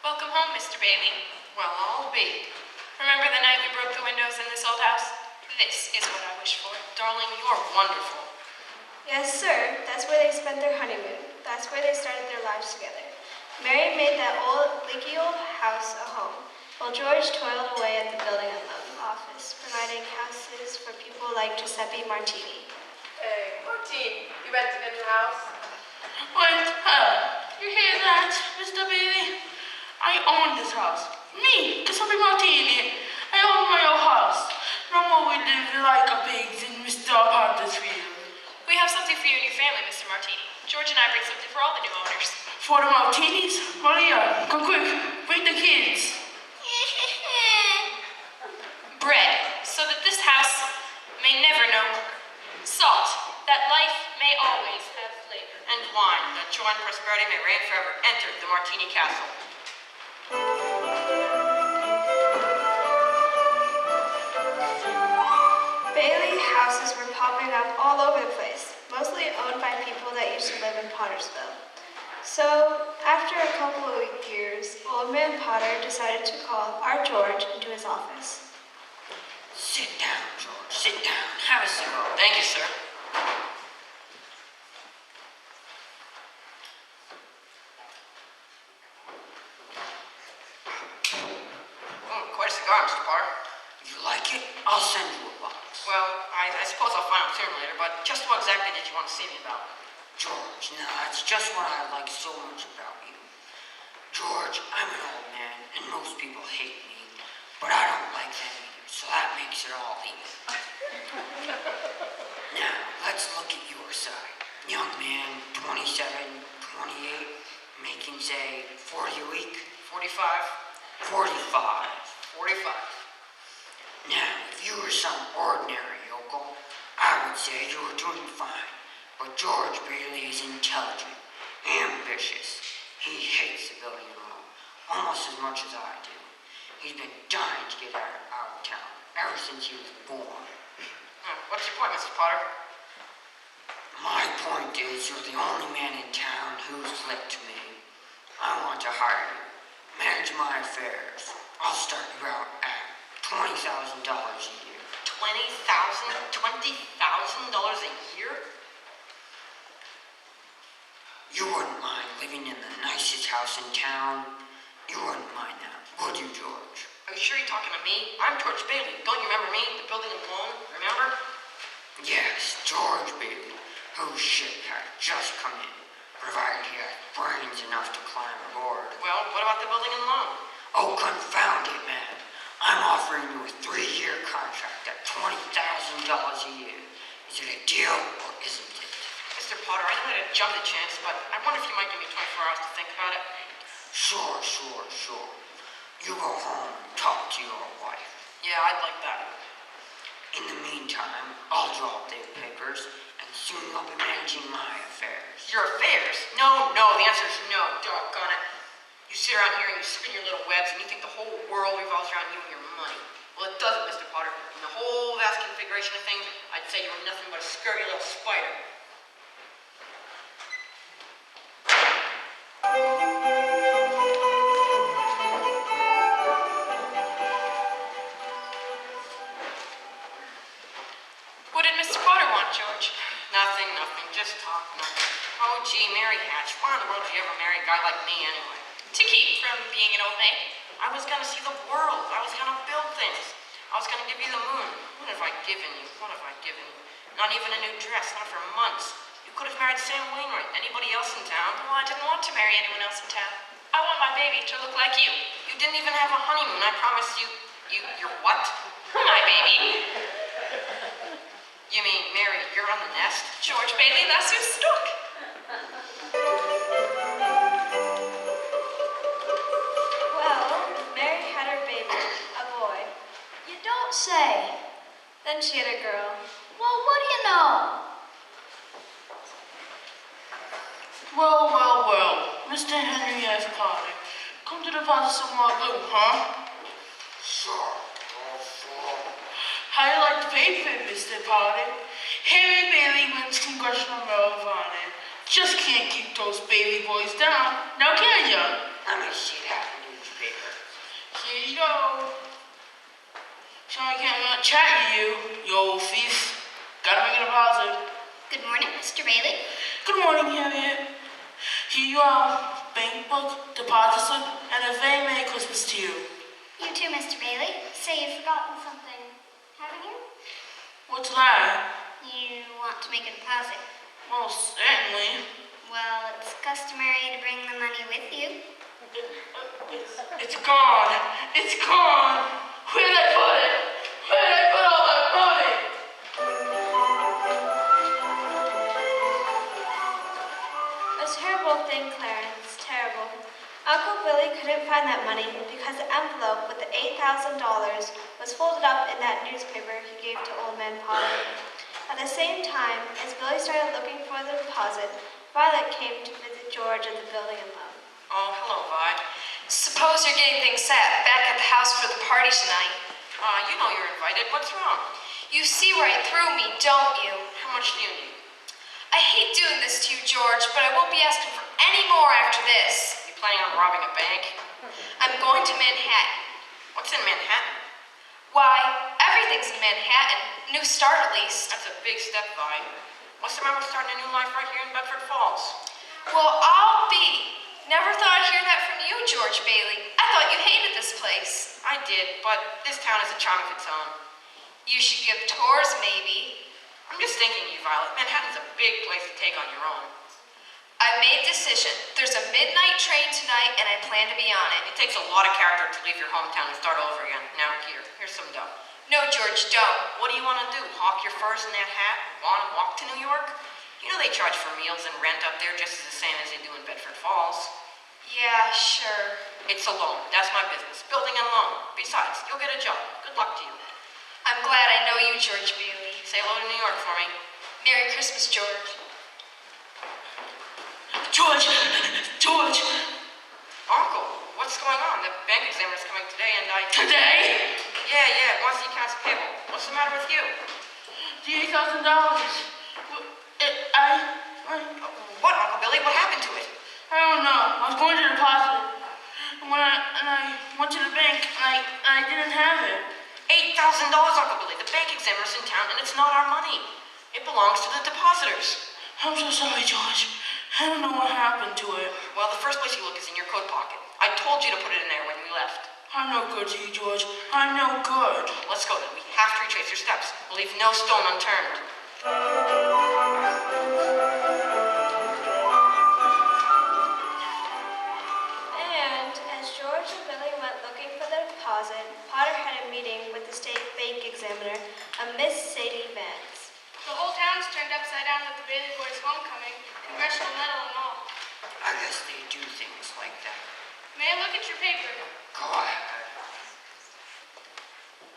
S1: Welcome home, Mr. Bailey.
S5: Well, I'll be.
S1: Remember the night we broke the windows in this old house?
S3: This is what I wish for.
S5: Darling, you're wonderful.
S8: Yes, sir. That's where they spent their honeymoon. That's where they started their lives together. Mary made that leaky old house a home, while George toiled away at the building and loan office, providing houses for people like Giuseppe Martini.
S10: Hey, Martini, you renting a new house? Wait, you hear that, Mr. Bailey? I own this house. Me, Giuseppe Martini. I own my own house. No more we live like a pigs in Mr. Panter's field.
S3: We have something for you and your family, Mr. Martini. George and I bring something for all the new owners.
S10: For the Martinis? Maria, come quick, bring the kids.
S3: Bread, so that this house may never know hunger. Salt, that life may always have flavor.
S5: And wine, that joy and prosperity may reign forever. Enter the Martini Castle.
S8: Bailey houses were popping up all over the place, mostly owned by people that used to live in Pottersville. So, after a couple of years, Old Man Potter decided to call our George into his office.
S7: Sit down, George. Sit down. Have a cigar.
S5: Thank you, sir. Quite a cigar, Mr. Potter.
S7: You like it? I'll send you a box.
S5: Well, I suppose I'll find out sooner or later, but just what exactly did you want to see me about?
S7: George, now that's just what I like so much about you. George, I'm an old man, and most people hate me, but I don't like them either, so that makes it all even. Now, let's look at your side. Young man, 27, 28, making, say, 40 a week?
S5: 45.
S7: 45.
S5: 45.
S7: Now, if you were some ordinary yokel, I would say you were doing fine. But George Bailey is intelligent, ambitious. He hates the building and all, almost as much as I do. He's been dying to get out of town ever since he was born.
S5: What's your point, Mr. Potter?
S7: My point is you're the only man in town who's licked me. I want to hire you. Manage my affairs. I'll start you out at $20,000 a year.
S5: $20,000 a year?
S7: You wouldn't mind living in the nicest house in town. You wouldn't mind that, would you, George?
S5: Are you sure you're talking to me? I'm George Bailey. Don't you remember me? The building and loan, remember?
S7: Yes, George Bailey, whose ship had just come in, provided he had brains enough to climb aboard.
S5: Well, what about the building and loan?
S7: Oh, confound it, man. I'm offering you a 3-year contract at $20,000 a year. Is it a deal or isn't it?
S5: Mr. Potter, I know I had to jump the chance, but I wonder if you might give me 24 hours to think about it.
S7: Sure. You go home and talk to your wife.
S5: Yeah, I'd like that.
S7: In the meantime, I'll draw up the papers, and soon you'll be managing my affairs.
S5: Your affairs? No, the answer is no, doggone it. You sit around here and you spin your little webs and you think the whole world revolves around you and your money. Well, it doesn't, Mr. Potter. In the whole vast configuration of things, I'd say you're nothing but a scurvy little spider.
S3: What did Mr. Potter want, George?
S5: Nothing. Just talk, nothing. Oh, gee, Mary Hatch, why in the world would you ever marry a guy like me anyway?
S3: To keep from being an old maid.
S5: I was gonna see the world. I was gonna build things. I was gonna give you the moon. What have I given you? Not even a new dress, not for months. You could have married Sam Wainwright, anybody else in town.
S3: Well, I didn't want to marry anyone else in town. I want my baby to look like you.
S5: You didn't even have a honeymoon. I promised you. You're what?
S3: My baby.
S5: You mean, Mary, you're on the nest?
S3: George Bailey, that's who's stuck.
S8: Well, Mary had her baby, a boy.
S9: You don't say.
S8: Then she had a girl.
S9: Well, what do you know?
S10: Well, Mr. Henry F. Potter, come to deposit some more blue, huh?
S7: Sure.
S10: How you like the paper, Mr. Potter? Henry Bailey wins Congressional Medal of Honor. Just can't keep those baby boys down. Now can ya?
S7: Let me see that newspaper.
S10: Here you go. So I can't chat you old thief. Gotta make a deposit.
S4: Good morning, Mr. Bailey.
S10: Good morning, Harriet. Here you are, bank book, deposit slip, and a very Merry Christmas to you.
S4: You too, Mr. Bailey. Say you've forgotten something, haven't you?
S10: What's that?
S4: You want to make a deposit.
S10: Well, certainly.
S4: Well, it's customary to bring the money with you.
S10: It's gone. It's gone. Where did I put it? Where did I put all that money?
S8: A terrible thing, Clarence, terrible. Uncle Billy couldn't find that money because the envelope with the $8,000 was folded up in that newspaper he gave to Old Man Potter. At the same time, as Billy started looking for the deposit, Violet came to visit George at the building alone.
S5: Oh, hello, Vi.
S3: Suppose you're getting things set back at the house for the party tonight.
S5: You know you're invited. What's wrong?
S3: You see right through me, don't you?
S5: How much do you need?
S3: I hate doing this to you, George, but I won't be asking for any more after this.
S5: You planning on robbing a bank?
S3: I'm going to Manhattan.
S5: What's in Manhattan?
S3: Why, everything's in Manhattan. New start, at least.
S5: That's a big step, Vi. What's the matter with starting a new life right here in Bedford Falls?
S3: Well, I'll be. Never thought I'd hear that from you, George Bailey. I thought you hated this place.
S5: I did, but this town has a charm of its own.
S3: You should give tours, maybe.
S5: I'm just thinking, you, Violet. Manhattan's a big place to take on your own.
S3: I've made a decision. There's a midnight train tonight, and I plan to be on it.
S5: It takes a lot of character to leave your hometown and start over again. Now, here's some dough.
S3: No, George, don't.
S5: What do you want to do? Hawk your furs in that hat? Want to walk to New York? You know they charge for meals and rent up there just as the same as they do in Bedford Falls.
S3: Yeah, sure.
S5: It's a loan. That's my business. Building and loan. Besides, you'll get a job. Good luck to you.
S3: I'm glad I know you, George Bailey.
S5: Say hello to New York for me.
S3: Merry Christmas, George.
S10: George!
S5: Uncle, what's going on? The bank examiner's coming today and I...
S10: Today?
S5: Yeah, wants the accounts payable. What's the matter with you?
S10: The $8,000.
S5: What, Uncle Billy? What happened to it?
S10: I don't know. I was going to deposit it. And I went to the bank and I didn't have it.
S5: $8,000, Uncle Billy. The bank examiner's in town and it's not our money. It belongs to the depositors.
S10: I'm so sorry, George. I don't know what happened to it.
S5: Well, the first place you look is in your coat pocket. I told you to put it in there when we left.
S10: I'm no good to you, George. I'm no good.
S5: Let's go then. We have to retrace your steps. We'll leave no stone unturned.
S8: And as George and Billy went looking for the deposit, Potter had a meeting with the state bank examiner, a Miss Sadie Vance.
S2: The whole town's turned upside down with the Bailey boys' homecoming, congressional medal and all.
S7: I guess they do things like that.
S2: May I look at your paper?
S7: Go ahead.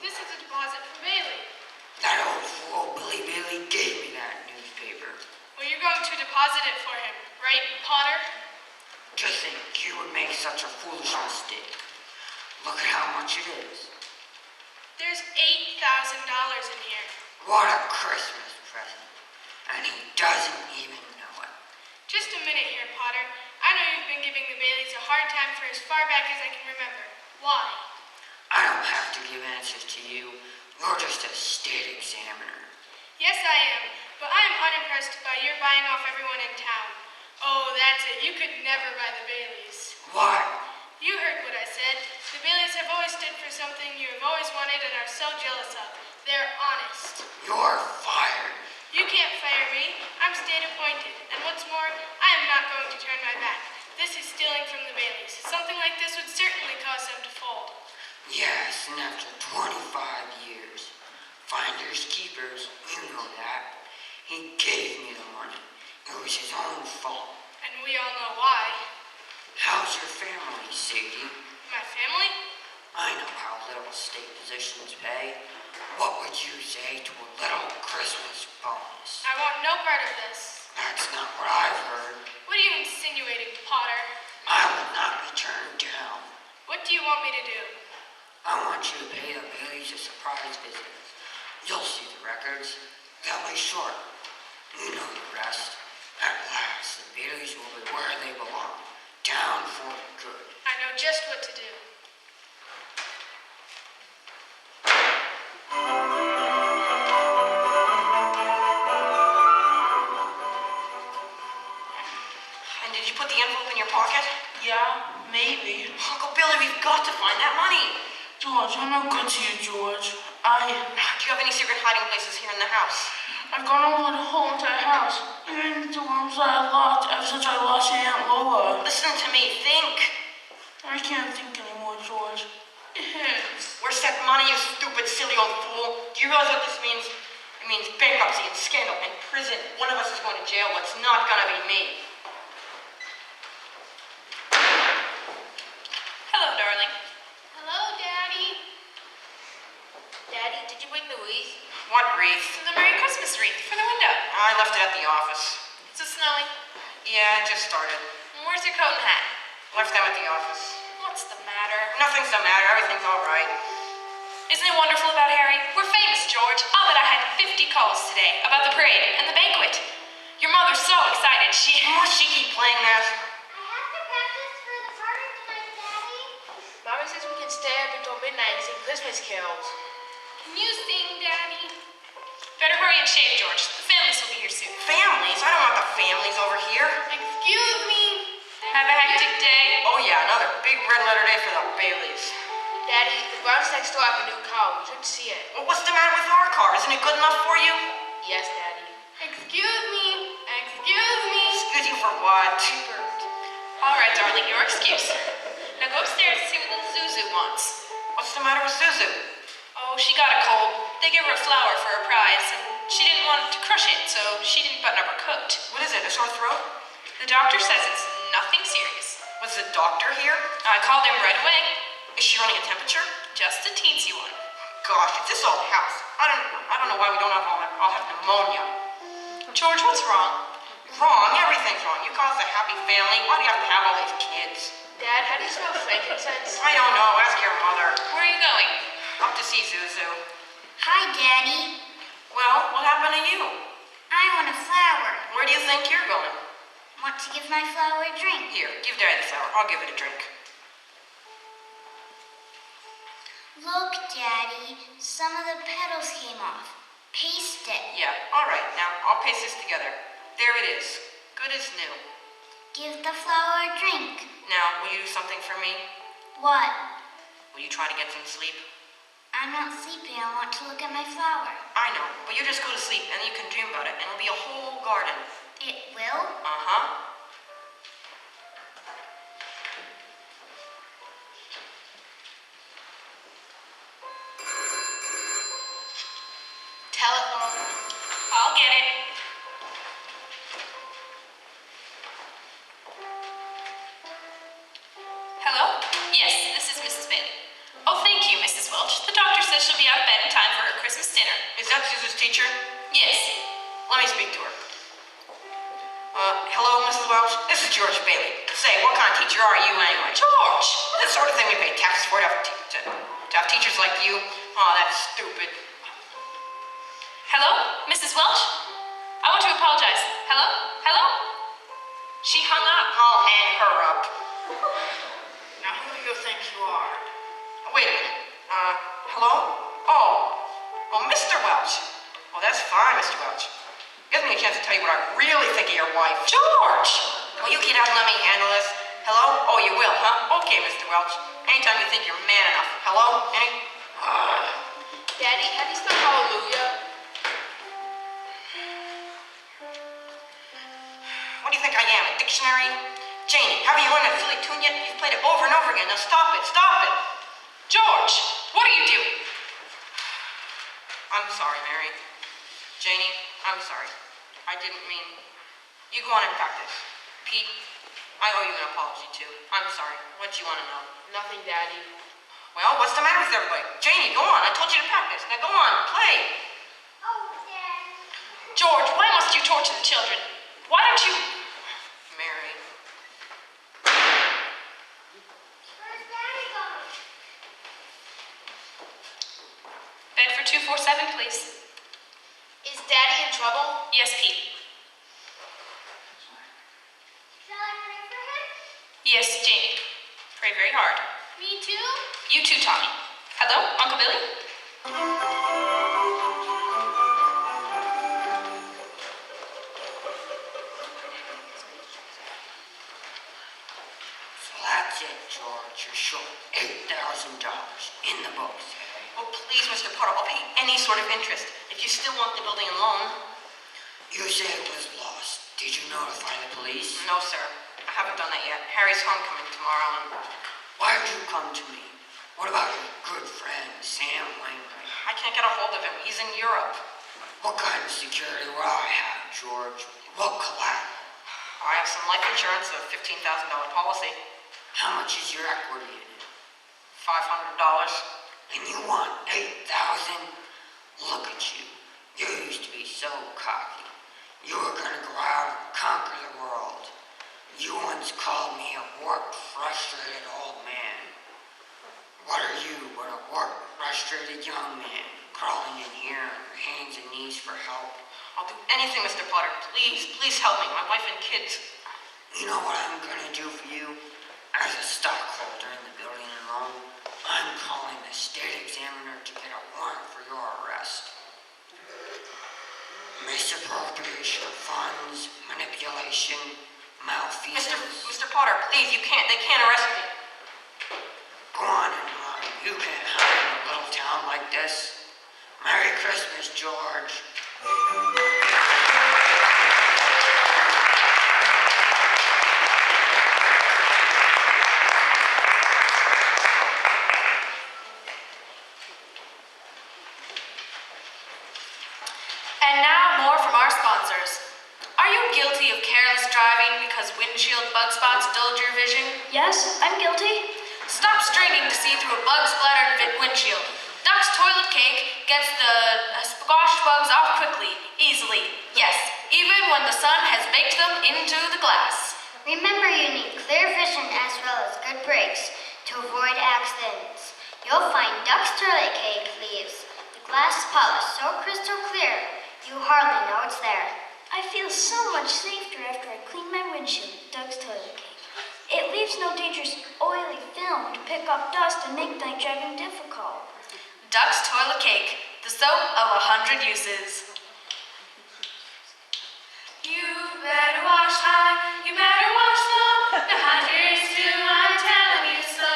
S2: This is a deposit from Bailey.
S7: That old fool Billy Bailey gave me that newspaper.
S2: Well, you're going to deposit it for him, right, Potter?
S7: To think you would make such a foolish mistake. Look at how much it is.
S2: There's $8,000 in here.
S7: What a Christmas present. And he doesn't even know it.
S2: Just a minute here, Potter. I know you've been giving the Baileys a hard time for as far back as I can remember. Why?
S7: I don't have to give answers to you. You're just a state examiner.
S2: Yes, I am, but I am unimpressed by your buying off everyone in town. Oh, that's it. You could never buy the Baileys.
S7: What?
S2: You heard what I said. The Baileys have always stood for something you have always wanted and are so jealous of. They're honest.
S7: You're fired.
S2: You can't fire me. I'm state appointed. And what's more, I am not going to turn my back. This is stealing from the Baileys. Something like this would certainly cause them to fold.
S7: Yes, and after 25 years. Finders keepers, you know that. He gave me the money. It was his own fault.
S2: And we all know why.
S7: How's your family, Sadie?
S2: My family?
S7: I know how little state positions pay. What would you say to a little Christmas bonus?
S2: I want no part of this.
S7: That's not what I've heard.
S2: What are you insinuating, Potter?
S7: I will not be turned down.
S2: What do you want me to do?
S7: I want you to pay the Baileys a surprise visit. You'll see the records. They'll be short. You know the rest. At last, the Baileys will be where they belong. Down for good.
S2: I know just what to do.
S5: pocket?
S10: Yeah, maybe.
S5: Uncle Billy, we've got to find that money.
S10: George, I'm not good to you, George.
S5: Do you have any secret hiding places here in the house?
S10: I've gone over the whole entire house, even the rooms that I locked ever since I lost Aunt Laura.
S5: Listen to me, think.
S10: I can't think anymore, George. It hurts.
S5: Where's that money, you stupid, silly old fool? Do you realize what this means? It means bankruptcy and scandal and prison. One of us is going to jail, but it's not gonna be me.
S1: Hello, darling.
S2: Hello, Daddy.
S3: Daddy, did you bring the wreath?
S5: What wreath?
S1: The Merry Christmas wreath for the window.
S5: I left it at the office.
S1: Is it snowing?
S5: Yeah, it just started.
S1: Where's your coat and hat?
S5: Left them at the office.
S1: What's the matter?
S5: Nothing's the matter. Everything's all right.
S1: Isn't it wonderful about Harry? We're famous, George. I'll bet I had 50 calls today about the parade and the banquet. Your mother's so excited.
S5: Must she keep playing that?
S9: I have to practice for the party tonight, Daddy.
S3: Mommy says we can stay up until midnight and sing Christmas carols.
S2: Can you sing, Daddy?
S1: Better hurry and shave, George. The families will be here soon.
S5: Families? I don't want the families over here.
S2: Excuse me.
S1: Have a hectic day.
S5: Oh yeah, another big red letter day for the Baileys.
S3: Daddy, the Browns next door have a new car. We should see it.
S5: Well, what's the matter with our car? Isn't it good enough for you?
S3: Yes, Daddy.
S2: Excuse me. Excuse me.
S5: Excuse you for what?
S1: All right, darling, your excuse. Now go upstairs and see what little Zuzu wants.
S5: What's the matter with Zuzu?
S1: Oh, she got a cold. They gave her a flower for her prize, and she didn't want to crush it, so she didn't button up her coat.
S5: What is it, a sore throat?
S1: The doctor says it's nothing serious.
S5: Was the doctor here?
S1: I called him right away.
S5: Is she running a temperature?
S1: Just a teensy one.
S5: Gosh, it's this old house. I don't know why we don't have all have pneumonia.
S1: George, what's wrong?
S5: Wrong? Everything's wrong. You caused a happy family. Why do you have to have all these kids?
S3: Dad, how do you smell frankincense?
S5: I don't know. Ask your mother.
S1: Where are you going?
S5: Up to see Zuzu.
S9: Hi, Daddy.
S5: Well, what happened to you?
S9: I want a flower.
S5: Where do you think you're going?
S9: Want to give my flower a drink?
S5: Here, give Daddy the flower. I'll give it a drink.
S9: Look, Daddy. Some of the petals came off. Paste it.
S5: Yeah, all right. Now, I'll paste this together. There it is. Good as new.
S9: Give the flower a drink.
S5: Now, will you do something for me?
S9: What?
S5: Will you try to get some sleep?
S9: I'm not sleeping. I want to look at my flower.
S5: I know, but you just go to sleep and then you can dream about it and it'll be a whole garden.
S9: It will?
S5: Uh-huh.
S1: Telephone. I'll get it. Hello? Yes, this is Mrs. Bailey. Oh, thank you, Mrs. Welch. The doctor says she'll be out of bed in time for her Christmas dinner.
S5: Is that Zuzu's teacher?
S1: Yes.
S5: Let me speak to her. Hello, Mrs. Welch? This is George Bailey. Say, what kind of teacher are you anyway?
S1: George!
S5: This sort of thing we pay taxes for to have teachers like you. Oh, that's stupid.
S1: Hello? Mrs. Welch? I want to apologize. Hello? Hello? She hung up.
S5: I'll hang her up.
S3: Now, who do you think you are?
S5: Wait a minute. Hello? Oh, Mr. Welch. Oh, that's fine, Mr. Welch. Gives me a chance to tell you what I really think of your wife.
S1: George!
S5: Will you get out and let me handle this? Hello? Oh, you will, huh? Okay, Mr. Welch. Anytime you think you're man enough. Hello?
S3: Daddy, how do you spell hallelujah?
S5: What do you think I am, a dictionary? Janie, haven't you learned that silly tune yet? You've played it over and over again. Now stop it, stop it.
S1: George! What are you doing?
S5: I'm sorry, Mary. Janie, I'm sorry. I didn't mean... You go on and practice. Pete, I owe you an apology, too. I'm sorry. What do you want to know?
S3: Nothing, Daddy.
S5: Well, what's the matter with everybody? Janie, go on. I told you to practice. Now go on, play.
S9: Oh, Daddy.
S1: George, why must you torture the children? Why don't you...
S5: Mary.
S9: Where's Daddy going?
S1: Bed for 247, please.
S3: Is Daddy in trouble?
S1: Yes, Pete.
S9: Shall I pray for him?
S1: Yes, Jamie. Pray very hard.
S2: Me too?
S1: You too, Tommy. Hello, Uncle Billy?
S5: pay any sort of interest. If you still want the building and loan.
S7: You said it was lost. Did you notify the police?
S5: No, sir. I haven't done that yet. Harry's homecoming tomorrow, and
S7: Why did you come to me? What about your good friend, Sam Wainwright?
S5: I can't get a hold of him. He's in Europe.
S7: What kind of security would I have, George? What collateral?
S5: I have some life insurance, a $15,000 policy.
S7: How much is your equity in it?
S5: $500.
S7: And you want 8,000? Look at you. You used to be so cocky. You were gonna go out and conquer the world. You once called me a work frustrated old man. What are you but a work frustrated young man crawling in here on your hands and knees for help?
S5: I'll do anything, Mr. Potter. Please help me. My wife and kids.
S7: You know what I'm gonna do for you? As a stockholder in the building and loan, I'm calling the state examiner to get a warrant for your arrest. Misappropriation of funds, manipulation, malfeasance.
S5: Mr. Potter, please, you can't. They can't arrest me.
S7: Go on and run. You can't hide in a little town like this. Merry Christmas, George.
S1: And now more from our sponsors. Are you guilty of careless driving because windshield bug spots dulled your vision?
S9: Yes, I'm guilty.
S1: Stop straining to see through a bug-splattered windshield. Duck's Toilet Cake gets the squashed bugs off quickly, easily. Yes, even when the sun has baked them into the glass.
S11: Remember, you need clear vision as well as good brakes to avoid accidents. You'll find Duck's Toilet Cake leaves the glass polished so crystal clear you hardly know it's there.
S9: I feel so much safer after I clean my windshield with Doug's Toilet Cake. It leaves no dangerous oily film to pick up dust and make night driving difficult.
S1: Duck's Toilet Cake, the soap of 100 uses. You better wash high, you better wash low. Behind yours too, I'm telling you so.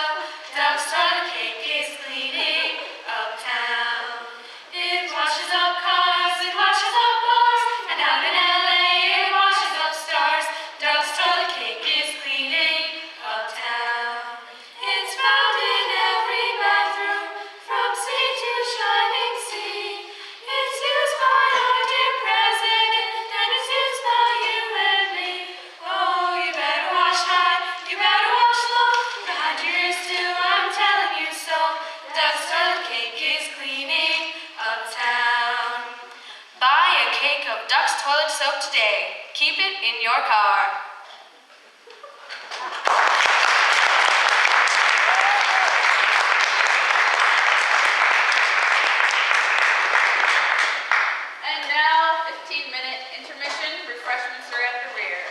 S1: Duck's Toilet Cake is cleaning uptown. It washes up cars, it washes up bars, and out in LA it washes up stars. Duck's Toilet Cake is cleaning uptown. It's found in every bathroom, from sea to shining sea. It's used by our dear president, and it's used by you and me. Oh, you better wash high, you better wash low. Behind yours too, I'm telling you so. Duck's Toilet Cake is cleaning uptown. Buy a cake of Duck's Toilet Soap today. Keep it in your car.
S12: And now, 15-minute intermission. Refreshments are at the rear.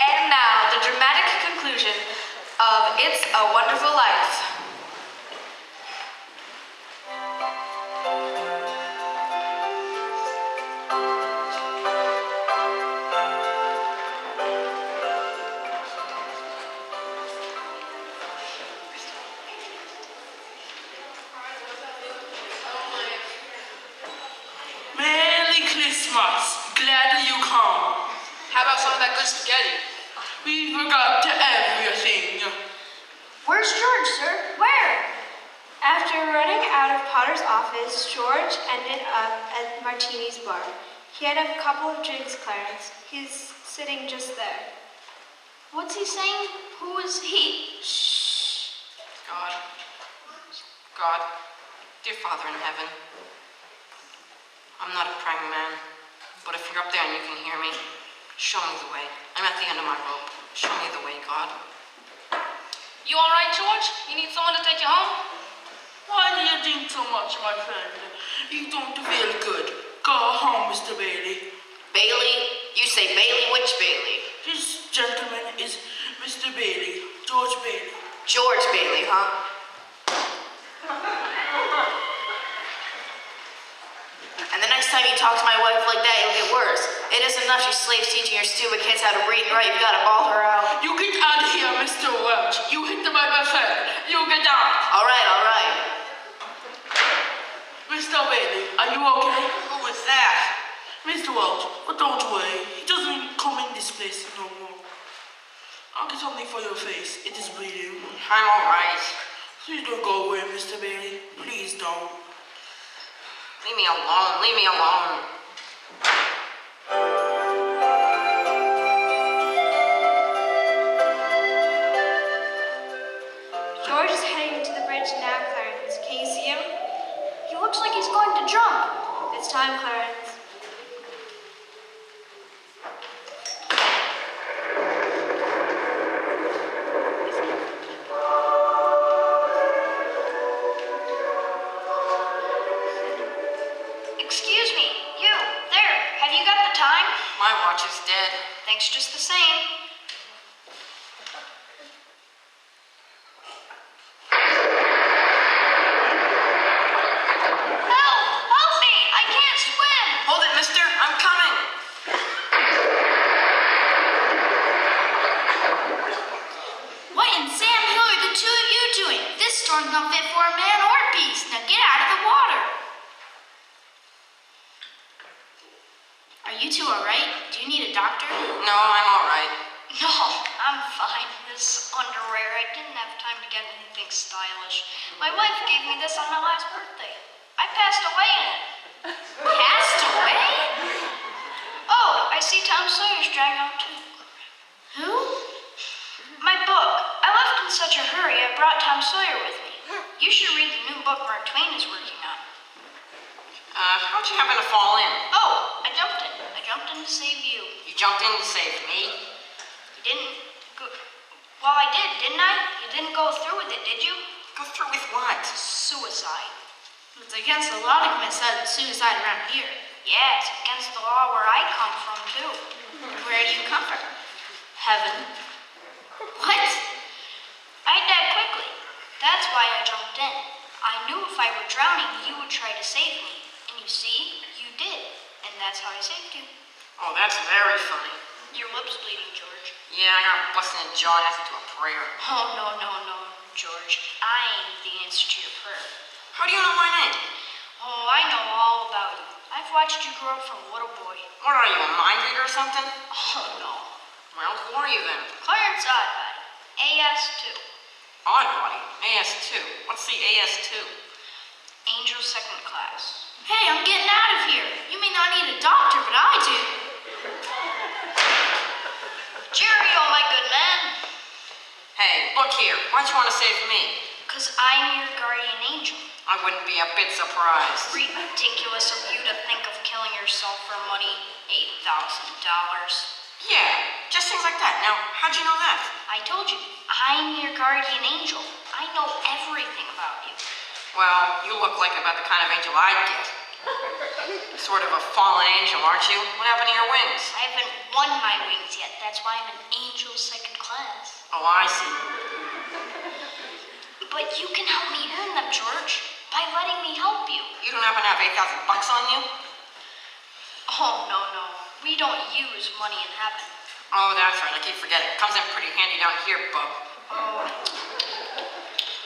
S1: And now, the dramatic conclusion of It's a Wonderful Life.
S10: Christmas. Glad you come.
S12: How about some of that good spaghetti?
S10: We forgot everything.
S9: Where's George, sir? Where?
S8: After running out of Potter's office, George ended up at Martini's bar. He had a couple of drinks, Clarence. He's sitting just there.
S9: What's he saying? Who is he?
S8: Shh.
S5: God, dear Father in heaven, I'm not a praying man, but if you're up there and you can hear me, show me the way. I'm at the end of my rope. Show me the way, God.
S1: You all right, George? You need someone to take you home?
S10: Why do you think so much, my friend? You don't feel good. Go home, Mr. Bailey.
S3: Bailey? You say Bailey? Which Bailey?
S10: This gentleman is Mr. Bailey, George Bailey.
S3: George Bailey, huh? And the next time you talk to my wife like that, you'll get worse. It isn't enough you slaves teaching your stupid kids how to read and write. You've got to ball her out.
S10: You get out of here, Mr. Welch. You hit my best friend. You get out.
S3: All right.
S10: Mr. Bailey, are you okay?
S5: Who was that?
S10: Mr. Welch, but don't worry. He doesn't come in this place no more. I'll get something for your face. It is bleeding.
S5: I'm all right.
S10: Please don't go away, Mr. Bailey. Please don't.
S5: Leave me alone. Leave me alone.
S8: George is heading to the bridge now, Clarence. Can you see him?
S9: He looks like he's going to jump.
S8: It's time, Clarence.
S9: Excuse me, you, there. Have you got the time?
S5: My watch is dead.
S9: Thanks just the same. Help me! I can't swim!
S5: Hold it, mister. I'm coming.
S9: What in Sam Hill are the two of you doing? This storm's not fit for a man or a beast. Now get out of the water. Are you two alright? Do you need a doctor?
S5: No, I'm all right.
S9: No, I'm fine. This underwear, I didn't have time to get anything stylish. My wife gave me this on my last birthday. I passed away in it. Passed away? Oh, I see Tom Sawyer's dragging out too. Who? My book. I left in such a hurry, I brought Tom Sawyer with me. You should read the new book Mark Twain is working on.
S5: How'd you happen to fall in?
S9: Oh, I jumped in. I jumped in to save you.
S5: You jumped in to save me?
S9: You didn't go... Well, I did, didn't I? You didn't go through with it, did you?
S5: Go through with what?
S9: Suicide.
S1: It's against the law to commit suicide around here.
S9: Yeah, it's against the law where I come from, too.
S1: Where do you come from?
S9: Heaven. What? I died quickly. That's why I jumped in. I knew if I were drowning, you would try to save me. And you see, you did. And that's how I saved you.
S5: Oh, that's very funny.
S9: Your lip's bleeding, George.
S5: Yeah, I got busted in the jaw and asked to do a prayer.
S9: Oh, no, George. I need the answer to your prayer.
S5: How do you know my name?
S9: Oh, I know all about you. I've watched you grow up from a little boy.
S5: What are you, a mind reader or something?
S9: Oh, no.
S5: Well, who are you then?
S9: Clarence Oddbody. AS2.
S5: Oddbody. AS2. What's the AS2?
S9: Angel second class.
S1: Hey, I'm getting out of here. You may not need a doctor, but I do.
S9: Cheerio, my good man.
S5: Hey, look here. Why'd you want to save me?
S9: 'Cause I'm your guardian angel.
S5: I wouldn't be a bit surprised.
S9: Ridiculous of you to think of killing yourself for money. $8,000.
S5: Yeah, just things like that. Now, how'd you know that?
S9: I told you, I'm your guardian angel. I know everything about you.
S5: Well, you look like about the kind of angel I'd get. Sort of a fallen angel, aren't you? What happened to your wings?
S9: I haven't won my wings yet. That's why I'm an angel second class.
S5: Oh, I see.
S9: But you can help me earn them, George, by letting me help you.
S5: You don't happen to have $8,000 on you?
S9: Oh, no. We don't use money in heaven.
S5: Oh, that's right. I keep forgetting. Comes in pretty handy down here, bub.
S9: Oh.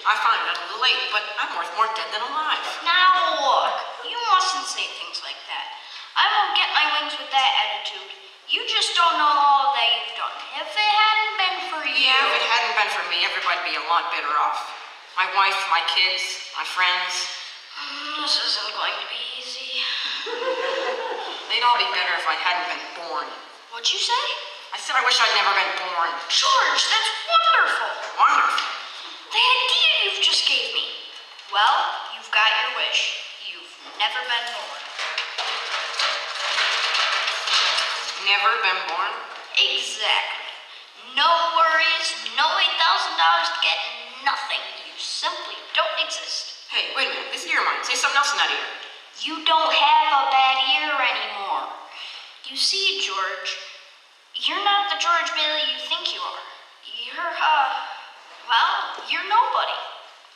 S5: I found it a little late, but I'm worth more dead than alive.
S9: Now look, you mustn't say things like that. I won't get my wings with that attitude. You just don't know all that you've done. If it hadn't been for you...
S5: Yeah, if it hadn't been for me, everybody'd be a lot better off. My wife, my kids, my friends.
S9: This isn't going to be easy.
S5: They'd all be better if I hadn't been born.
S9: What'd you say?
S5: I said I wish I'd never been born.
S9: George, that's wonderful.
S5: Wonderful.
S9: The idea you've just gave me. Well, you've got your wish. You've never been born.
S5: Never been born?
S9: Exactly. No worries, no $8,000 to get, nothing. You simply don't exist.
S5: Hey, wait a minute. This ear of mine. Say something else in that ear.
S9: You don't have a bad ear anymore. You see, George, you're not the George Bailey you think you are. You're nobody.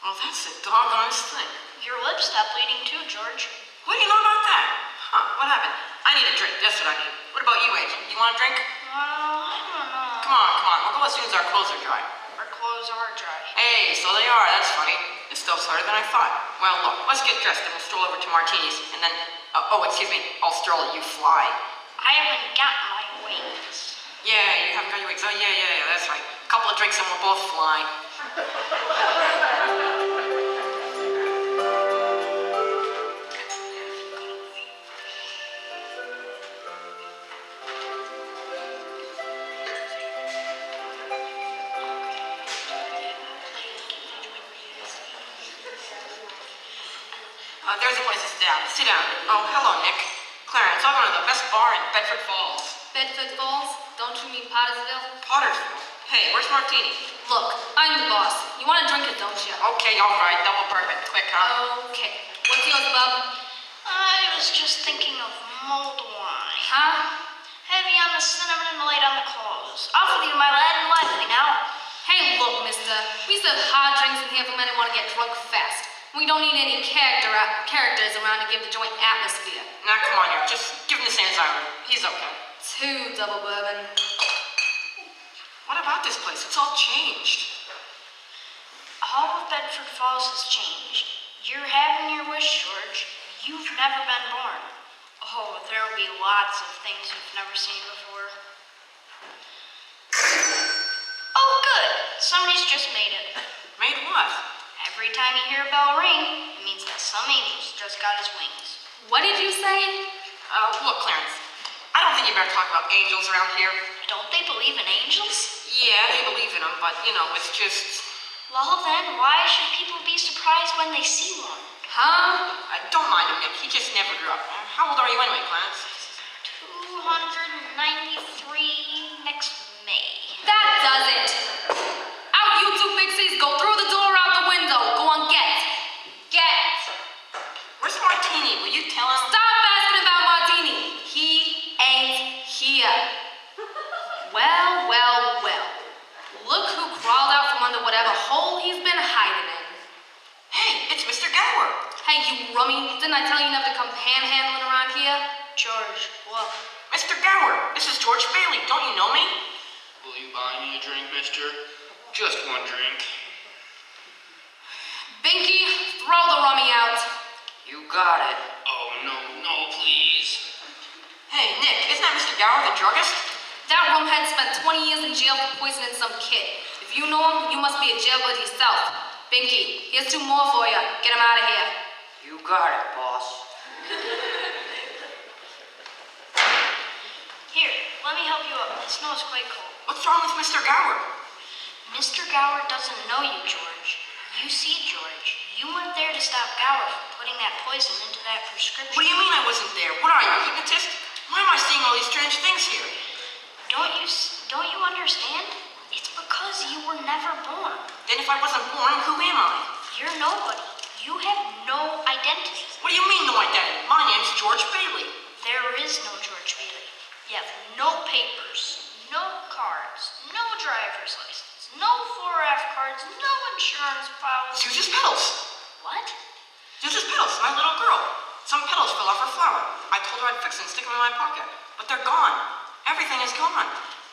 S5: Well, that's the doggonest thing.
S9: Your lips stopped bleeding too, George.
S5: What do you know about that? Huh, what happened? I need a drink. That's what I need. What about you, Angel? You want a drink?
S9: I don't know.
S5: Come on. We'll go as soon as our clothes are dry.
S9: Our clothes are dry.
S5: Hey, so they are. That's funny. It's still harder than I thought. Well, look, let's get dressed and we'll stroll over to Martini's and then, I'll stroll, you fly.
S9: I haven't got my wings.
S5: Yeah, you haven't got your wings. Oh, yeah, that's right. A couple of drinks and we'll both fly. There's a place to sit down. Sit down. Oh, hello, Nick. Clarence, I'm one of the best bar in Bedford Falls.
S1: Bedford Falls? Don't you mean Pottersville?
S5: Pottersville? Hey, where's Martini?
S1: Look, I'm the boss. You want to drink it, don't you?
S5: Okay, all right. Double bourbon. Quick, huh?
S1: Okay. What's yours, bub?
S9: I was just thinking of mulled wine.
S1: Huh?
S9: Heavy on the cinnamon and light on the clothes. Off with you, my lad, and lively now.
S1: Hey, look, mister. We serve hard drinks in here for men who want to get drunk fast. We don't need any characters around to give the joint atmosphere.
S5: Now, come on here. Just give him the same as I would. He's okay.
S1: 2 double bourbon.
S5: What about this place? It's all changed.
S9: All of Bedford Falls has changed. You're having your wish, George. You've never been born. Oh, there'll be lots of things you've never seen before. Oh, good. Somebody's just made it.
S5: Made what?
S9: Every time you hear a bell ring, it means that some angel's just got his wings.
S1: What did you say?
S5: Look, Clarence. I don't think you better talk about angels around here.
S9: Don't they believe in angels?
S5: Yeah, they believe in them, but, it's just...
S9: Well, then, why should people be surprised when they see one?
S1: Huh?
S5: Don't mind him, Nick. He just never grew up. How old are you anyway, Clarence?
S9: 293 next May.
S1: That does it. Out, you two pixies. Go through the door, out the window. Go on, get.
S5: Where's Martini? Will you tell him?
S1: Stop asking about Martini. He ain't here. Well. Look who crawled out from under whatever hole he's been hiding in.
S5: Hey, it's Mr. Gower.
S1: Hey, you rummy. Didn't I tell you never to come panhandling around here?
S9: George, look.
S5: Mr. Gower, this is George Bailey. Don't you know me?
S6: Will you buy me a drink, mister? Just one drink.
S1: Binky, throw the rummy out.
S7: You got it.
S6: Oh, no, please.
S5: Hey, Nick, isn't that Mr. Gower, the druggist?
S1: That rumhead spent 20 years in jail for poisoning some kid. If you know him, you must be a jailbird yourself. Binky, here's 2 more for you. Get him out of here.
S7: You got it, boss.
S9: Here, let me help you up. The snow's quite cold.
S5: What's wrong with Mr. Gower?
S9: Mr. Gower doesn't know you, George. You see, George, you weren't there to stop Gower from putting that poison into that prescription.
S5: What do you mean I wasn't there? What are you, a hypnotist? Why am I seeing all these strange things here?
S9: Don't you understand? It's because you were never born.
S5: Then if I wasn't born, who am I?
S9: You're nobody. You have no identity.
S5: What do you mean, no identity? My name's George Bailey.
S9: There is no George Bailey. You have no papers, no cards, no driver's license, no 4F cards, no insurance policy.
S5: Susan's petals.
S9: What?
S5: Susan's petals, my little girl. Some petals fell off her flower. I told her I'd fix them and stick them in my pocket. But they're gone. Everything is gone.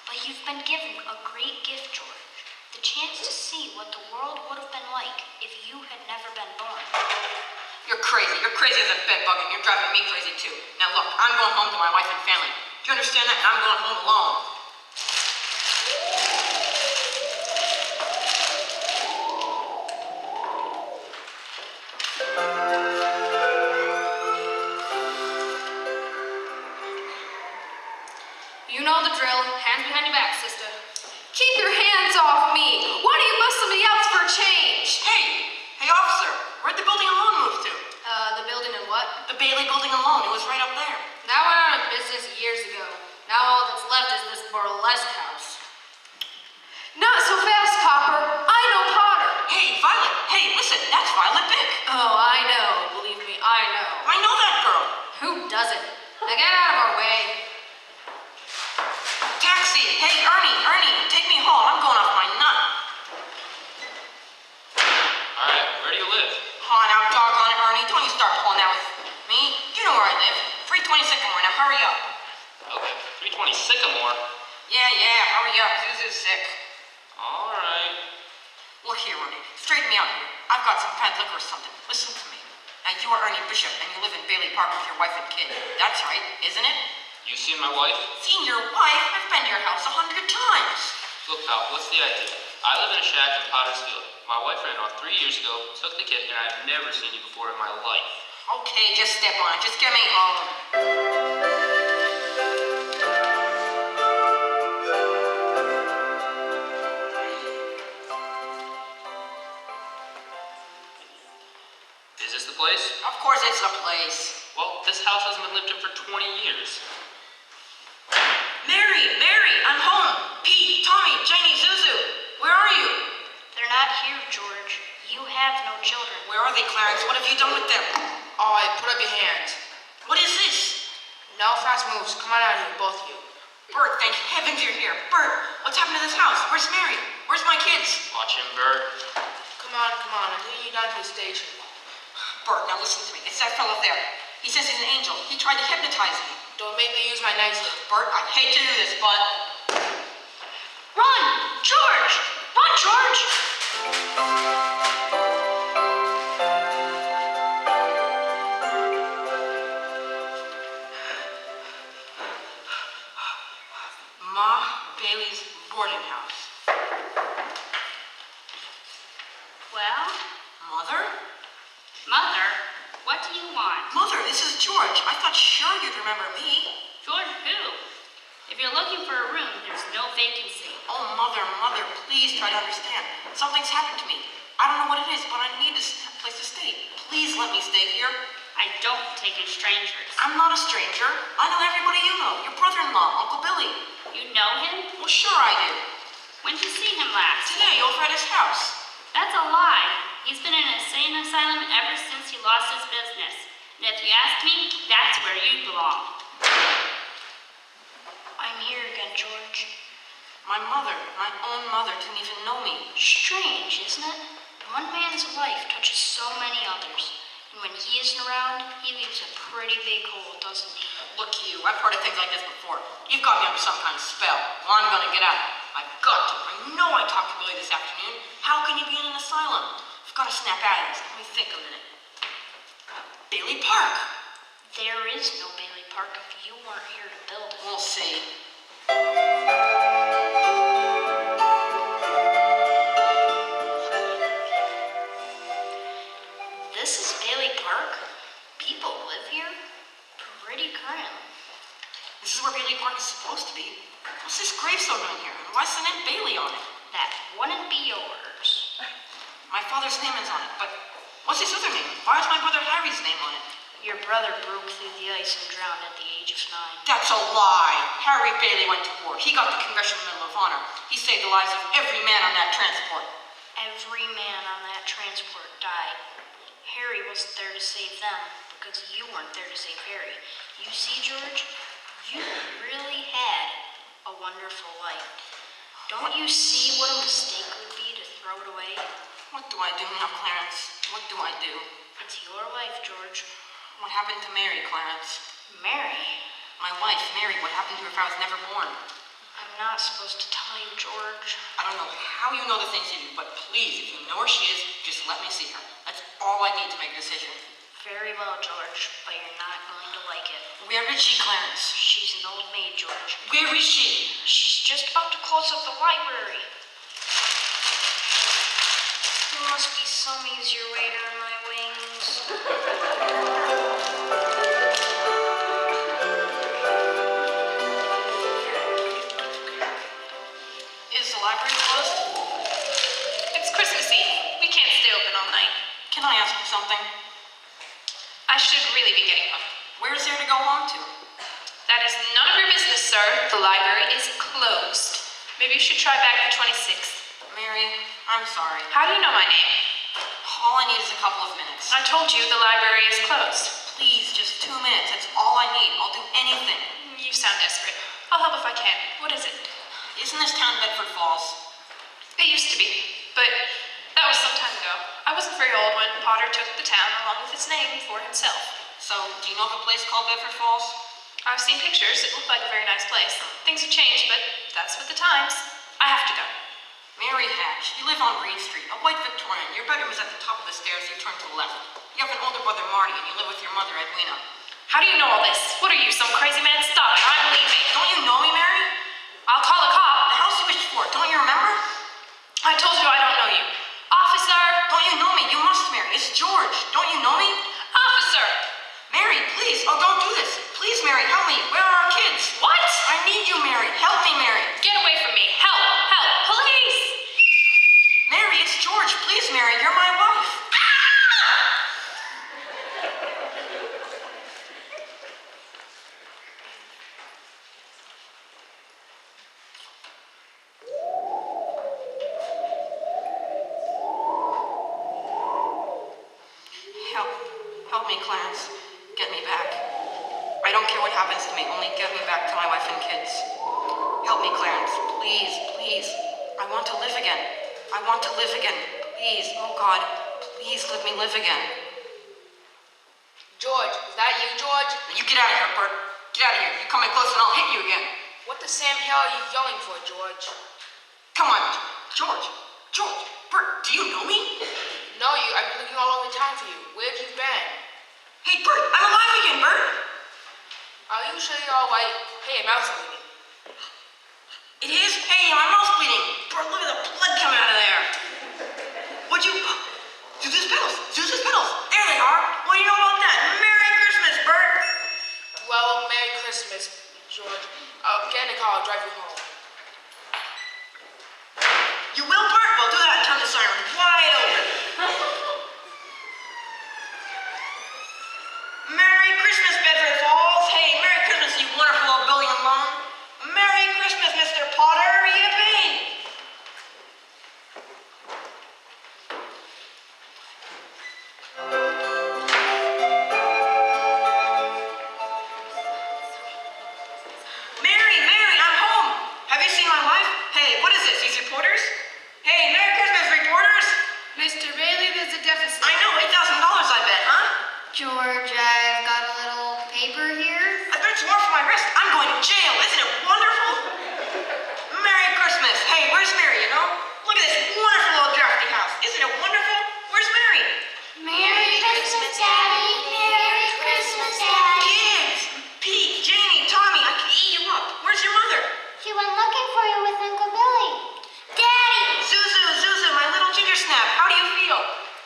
S9: But you've been given a great gift, George. The chance to see what the world would have been like if you had never been born.
S5: You're crazy. You're crazy as a bedbug, and you're driving me crazy too. Now look, I'm going home to my wife and family. Do you understand that? And I'm going home alone.
S1: You know the drill. Hands behind your back, sister.
S3: Keep your hands off me. Why don't you bust somebody else for a change?
S5: Hey, officer. Where'd the building alone move to?
S1: The building and what?
S5: The Bailey building alone. It was right up there.
S1: That went out of business years ago. Now all that's left is this burlesque house.
S3: Not so fast, Copper. I know Potter.
S5: Hey, Violet. Hey, listen. That's Violet Bick.
S1: Oh, I know. Believe me, I know.
S5: I know that girl.
S1: Who doesn't? Now get out of our way.
S5: Taxi. Hey, Ernie, take me home. I'm going off my nut.
S6: All right, where do you live?
S5: Oh, now doggone it, Ernie. Don't you start pulling out with me. You know where I live. 320 Sycamore. Now hurry up.
S6: Okay, 320 Sycamore.
S5: Yeah, hurry up. Zuzu's sick.
S6: All right.
S5: Look here, Ernie. Straighten me out here. I've got some bad liquor or something. Listen to me. Now, you are Ernie Bishop, and you live in Bailey Park with your wife and kid. That's right, isn't it?
S6: You seen my wife?
S5: Seen your wife? I've been to your house 100 times.
S6: Look, pal, what's the idea? I live in a shack in Potter's Field. My wife ran off 3 years ago, took the kid, and I've never seen you before in my life.
S5: Okay, just step on it. Just get me home.
S6: Is this the place?
S5: Of course it's a place.
S6: Well, this house hasn't been lived in for 20 years.
S5: Mary, I'm home. Pete, Tommy, Janie, Zuzu. Where are you?
S9: They're not here, George. You have no children.
S5: Where are they, Clarence? What have you done with them?
S10: All right, put up your hands.
S5: What is this?
S10: No fast moves. Come on out of here, both of you.
S5: Bert, thank heavens you're here. Bert, what's happened to this house? Where's Mary? Where's my kids?
S6: Watch him, Bert.
S10: Come on. I'm taking you down to the station.
S5: Bert, now listen to me. It's that fellow there. He says he's an angel. He tried to hypnotize me.
S10: Don't make me use my nightstick.
S5: Bert, I hate to do this, but...
S9: Run, George! Run, George!
S5: Ma Bailey's boarding house.
S4: Well,
S5: Mother?
S4: Mother, what do you want?
S5: Mother, this is George. I thought sure you'd remember me.
S4: George who? If you're looking for a room, there's no vacancy.
S5: Oh, Mother, please try to understand. Something's happened to me. I don't know what it is, but I need a place to stay. Please let me stay here.
S4: I don't take in strangers.
S5: I'm not a stranger. I know everybody you know. Your brother-in-law, Uncle Billy.
S4: You know him?
S5: Well, sure I do.
S4: When'd you see him last?
S5: Today, over at his house.
S4: That's a lie. He's been in an insane asylum ever since he lost his business. And if you ask me, that's where you belong.
S9: I'm here again, George.
S5: My mother, my own mother, didn't even know me.
S9: Strange, isn't it? One man's life touches so many others. And when he isn't around, he leaves a pretty big hole, doesn't he?
S5: Look, you, I've heard of things like this before. You've got me under some kind of spell. Well, I'm gonna get out. I've got to. I know I talked to Billy this afternoon. How can you be in an asylum? I've got to snap out of this. Let me think a minute. Bailey Park.
S9: There is no Bailey Park if you weren't here to build it.
S5: We'll see.
S9: This is Bailey Park? People live here? Pretty grim.
S5: This is where Bailey Park is supposed to be. What's this gravestone doing here? And why's the name Bailey on it?
S9: That wouldn't be yours.
S5: My father's name is on it, but what's his other name? Why is my brother Harry's name on it?
S9: Your brother broke through the ice and drowned at the age of 9.
S5: That's a lie. Harry Bailey went to war. He got the Congressional Medal of Honor. He saved the lives of every man on that transport.
S9: Every man on that transport died. Harry wasn't there to save them because you weren't there to save Harry. You see, George, you really had a wonderful life. Don't you see what a mistake would be to throw it away?
S5: What do I do now, Clarence? What do I do?
S9: It's your life, George.
S5: What happened to Mary, Clarence?
S9: Mary?
S5: My wife, Mary, what happened to her if I was never born?
S9: I'm not supposed to tell you, George.
S5: I don't know how you know the things you do, but please, if you know where she is, just let me see her. That's all I need to make a decision.
S9: Very well, George, but you're not going to like it.
S5: Where is she, Clarence?
S9: She's an old maid, George.
S5: Where is she?
S9: She's just about to close up the library. There must be some easier way to earn my wings.
S5: Is the library closed?
S1: It's Christmas Eve. We can't stay open all night.
S5: Can I ask you something?
S1: I should really be getting home.
S5: Where is there to go home to?
S1: That is none of your business, sir. The library is closed. Maybe you should try back the 26th.
S5: Mary, I'm sorry.
S1: How do you know my name?
S5: All I need is a couple of minutes.
S1: I told you the library is closed.
S5: Please, just 2 minutes. That's all I need. I'll do anything.
S1: You sound desperate. I'll help if I can. What is it?
S5: Isn't this town Bedford Falls?
S1: It used to be, but that was some time ago. I wasn't very old when Potter took the town along with its name for himself.
S5: So, do you know of a place called Bedford Falls?
S1: I've seen pictures. It looked like a very nice place. Things have changed, but that's with the times. I have to go.
S5: Mary Hatch, you live on Reed Street, a white Victorian. Your bedroom is at the top of the stairs. You turn to the left. You have an older brother, Marty, and you live with your mother, Edwina.
S1: How do you know all this? What are you, some crazy man? Stop it. I'm leaving.
S5: Don't you know me, Mary?
S1: I'll call a cop.
S5: The house you wished for, don't you remember?
S1: I told you I don't know you. Officer!
S5: Don't you know me? You must, Mary. It's George. Don't you know me?
S1: Officer!
S5: Mary, please. Oh, don't do this. Please, Mary, help me. Where are our kids?
S1: What?
S5: I need you, Mary. Help me, Mary.
S1: Get away from me. Help! Help! Police!
S5: Mary, it's George. Please, Mary, you're my wife. Help me, Clarence. Get me back. I don't care what happens to me, only get me back to my wife and kids. Help me, Clarence. Please, please. I want to live again. I want to live again. Please, oh God, please let me live again.
S13: George, is that you, George?
S5: You get out of here, Bert. Get out of here. You come in close and I'll hit you again.
S13: What the Sam hell are you yelling for, George?
S5: Come on, George. George. Bert, do you know me?
S13: No, I've been looking all over town for you. Where have you been?
S5: Hey, Bert, I'm alive again, Bert.
S13: Are you sure you're all right? Hey, my mouth's bleeding.
S5: It is? Hey, my mouth's bleeding. Bert, look at the blood coming out of there. What'd you... Zeus's pedals. Zeus's pedals. There they are. What do you know about that? Merry Christmas, Bert.
S13: Well, Merry Christmas, George. Get in the car, I'll drive you home.
S5: You will, Bert? Well, do that and turn the siren wide open. Merry Christmas, Bedford Falls. Hey, Merry Christmas, you wonderful old building alone. Merry Christmas, Mr. Potter. Yippee! Mary, I'm home. Have you seen my wife? Hey, what is this? These reporters? Hey, Merry Christmas, reporters.
S2: Mr. Bailey, there's a deficit.
S5: I know, $8,000 I bet, huh?
S11: George, I've got a little paper here.
S5: I bet it's more for my arrest. I'm going to jail. Isn't it wonderful? Merry Christmas. Hey, where's Mary, you know? Look at this wonderful old drafty house. Isn't it wonderful? Where's Mary?
S11: Merry Christmas, Daddy. Merry Christmas, Daddy.
S5: Kids! Pete, Janie, Tommy, I can eat you up. Where's your mother?
S11: She went looking for you with Uncle Billy. Daddy!
S5: Zuzu, my little ginger snap. How do you feel?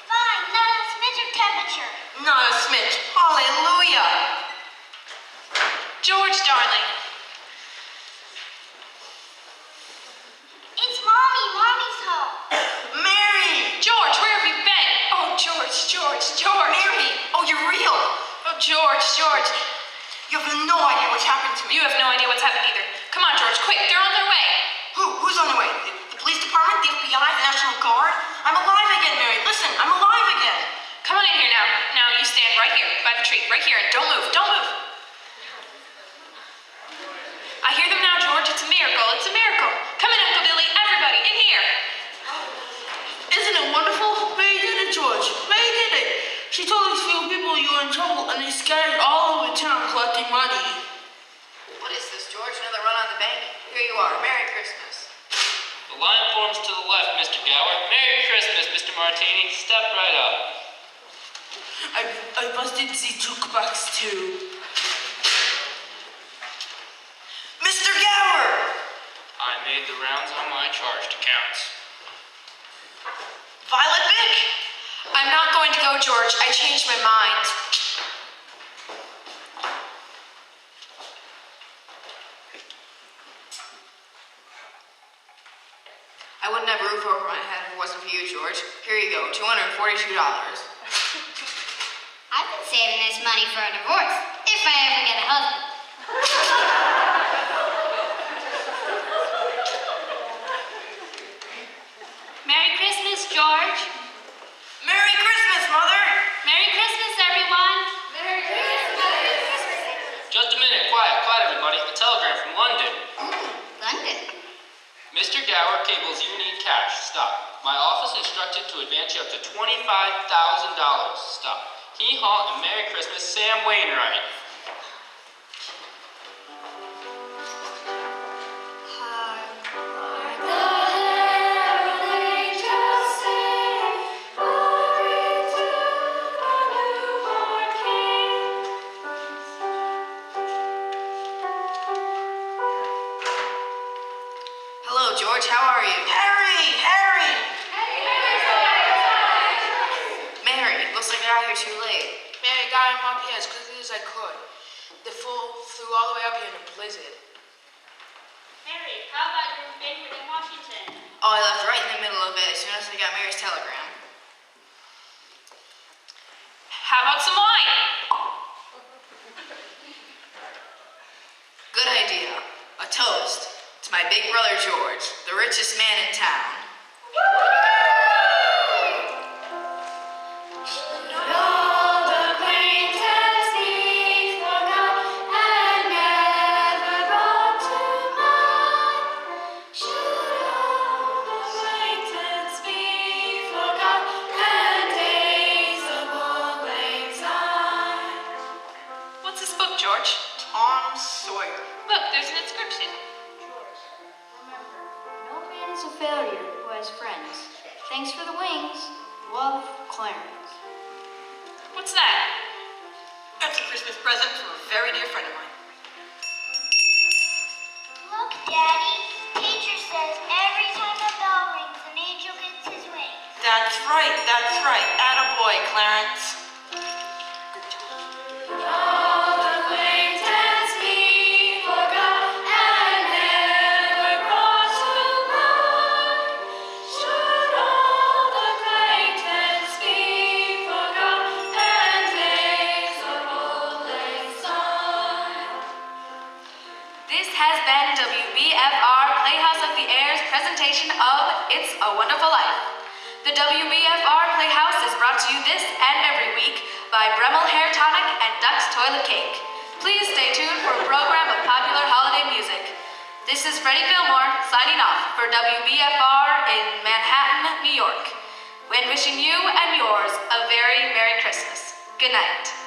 S11: Fine, not a smidge of temperature.
S5: Not a smidge. Hallelujah.
S1: George, darling.
S11: It's Mommy. Mommy's home.
S5: Mary!
S1: George, where have you been? Oh, George.
S5: Mary! Oh, you're real.
S1: Oh, George.
S5: You have no idea what's happened to me.
S1: You have no idea what's happened either. Come on, George, quick. They're on their way.
S5: Who's on the way? The police department? The FBI? The National Guard? I'm alive again, Mary. Listen, I'm alive again.
S1: Come on in here now. Now you stand right here by the tree, right here, and don't move. I hear them now, George. It's a miracle. Come in, Uncle Billy. Everybody, in here.
S10: Isn't it wonderful? May did it, George. May did it. She told these few people you were in trouble and they scattered all over town collecting money.
S3: What is this, George? Another run on the bank? Here you are. Merry Christmas.
S6: The line forms to the left, Mr. Gower. Merry Christmas, Mr. Martini. Step right up.
S10: I busted the jukebox too.
S5: Mr. Gower!
S6: I made the rounds on my charged accounts.
S5: Violet Bick!
S3: I'm not going to go, George. I changed my mind.
S14: I wouldn't have a roof over my head if it wasn't for you, George. Here you go, $242.
S11: I've been saving this money for a divorce, if I ever get a husband.
S4: Merry Christmas, George.
S5: Merry Christmas, Mother!
S4: Merry Christmas, everyone.
S6: Just a minute, quiet everybody. A telegram from London.
S11: London.
S6: Mr. Gower cables you need cash. Stop. My office instructed to advance you up to $25,000. Stop. Hee-haw and Merry Christmas, Sam Wainwright.
S14: Hello, George. How are you?
S5: Harry!
S14: Mary, looks like I got here too late.
S13: Mary got him up here as quickly as I could. The fool flew all the way up here in a blizzard.
S4: Mary, how about your banquet in Washington?
S14: Oh, I left right in the middle of it as soon as I got Mary's telegram.
S3: How about some wine?
S14: Good idea. A toast to my big brother George, the richest man in town.
S3: What's this book, George?
S5: Tom Sawyer.
S3: Look, there's an inscription.
S9: Remember, no man is a failure who has friends. Thanks for the wings. Love, Clarence.
S3: What's that?
S5: That's a Christmas present from a very dear friend of mine.
S11: Look, Daddy. Teacher says every time a bell rings, an angel gets his wings.
S5: That's right. Attaboy, Clarence.
S1: This has been WBFR Playhouse of the Air's presentation of It's a Wonderful Life. The WBFR Playhouse is brought to you this and every week by Bremel Hair Tonic and Duck's Toilet Cake. Please stay tuned for a program of popular holiday music. This is Freddie Fillmore signing off for WBFR in Manhattan, New York, and wishing you and yours a very Merry Christmas. Good night.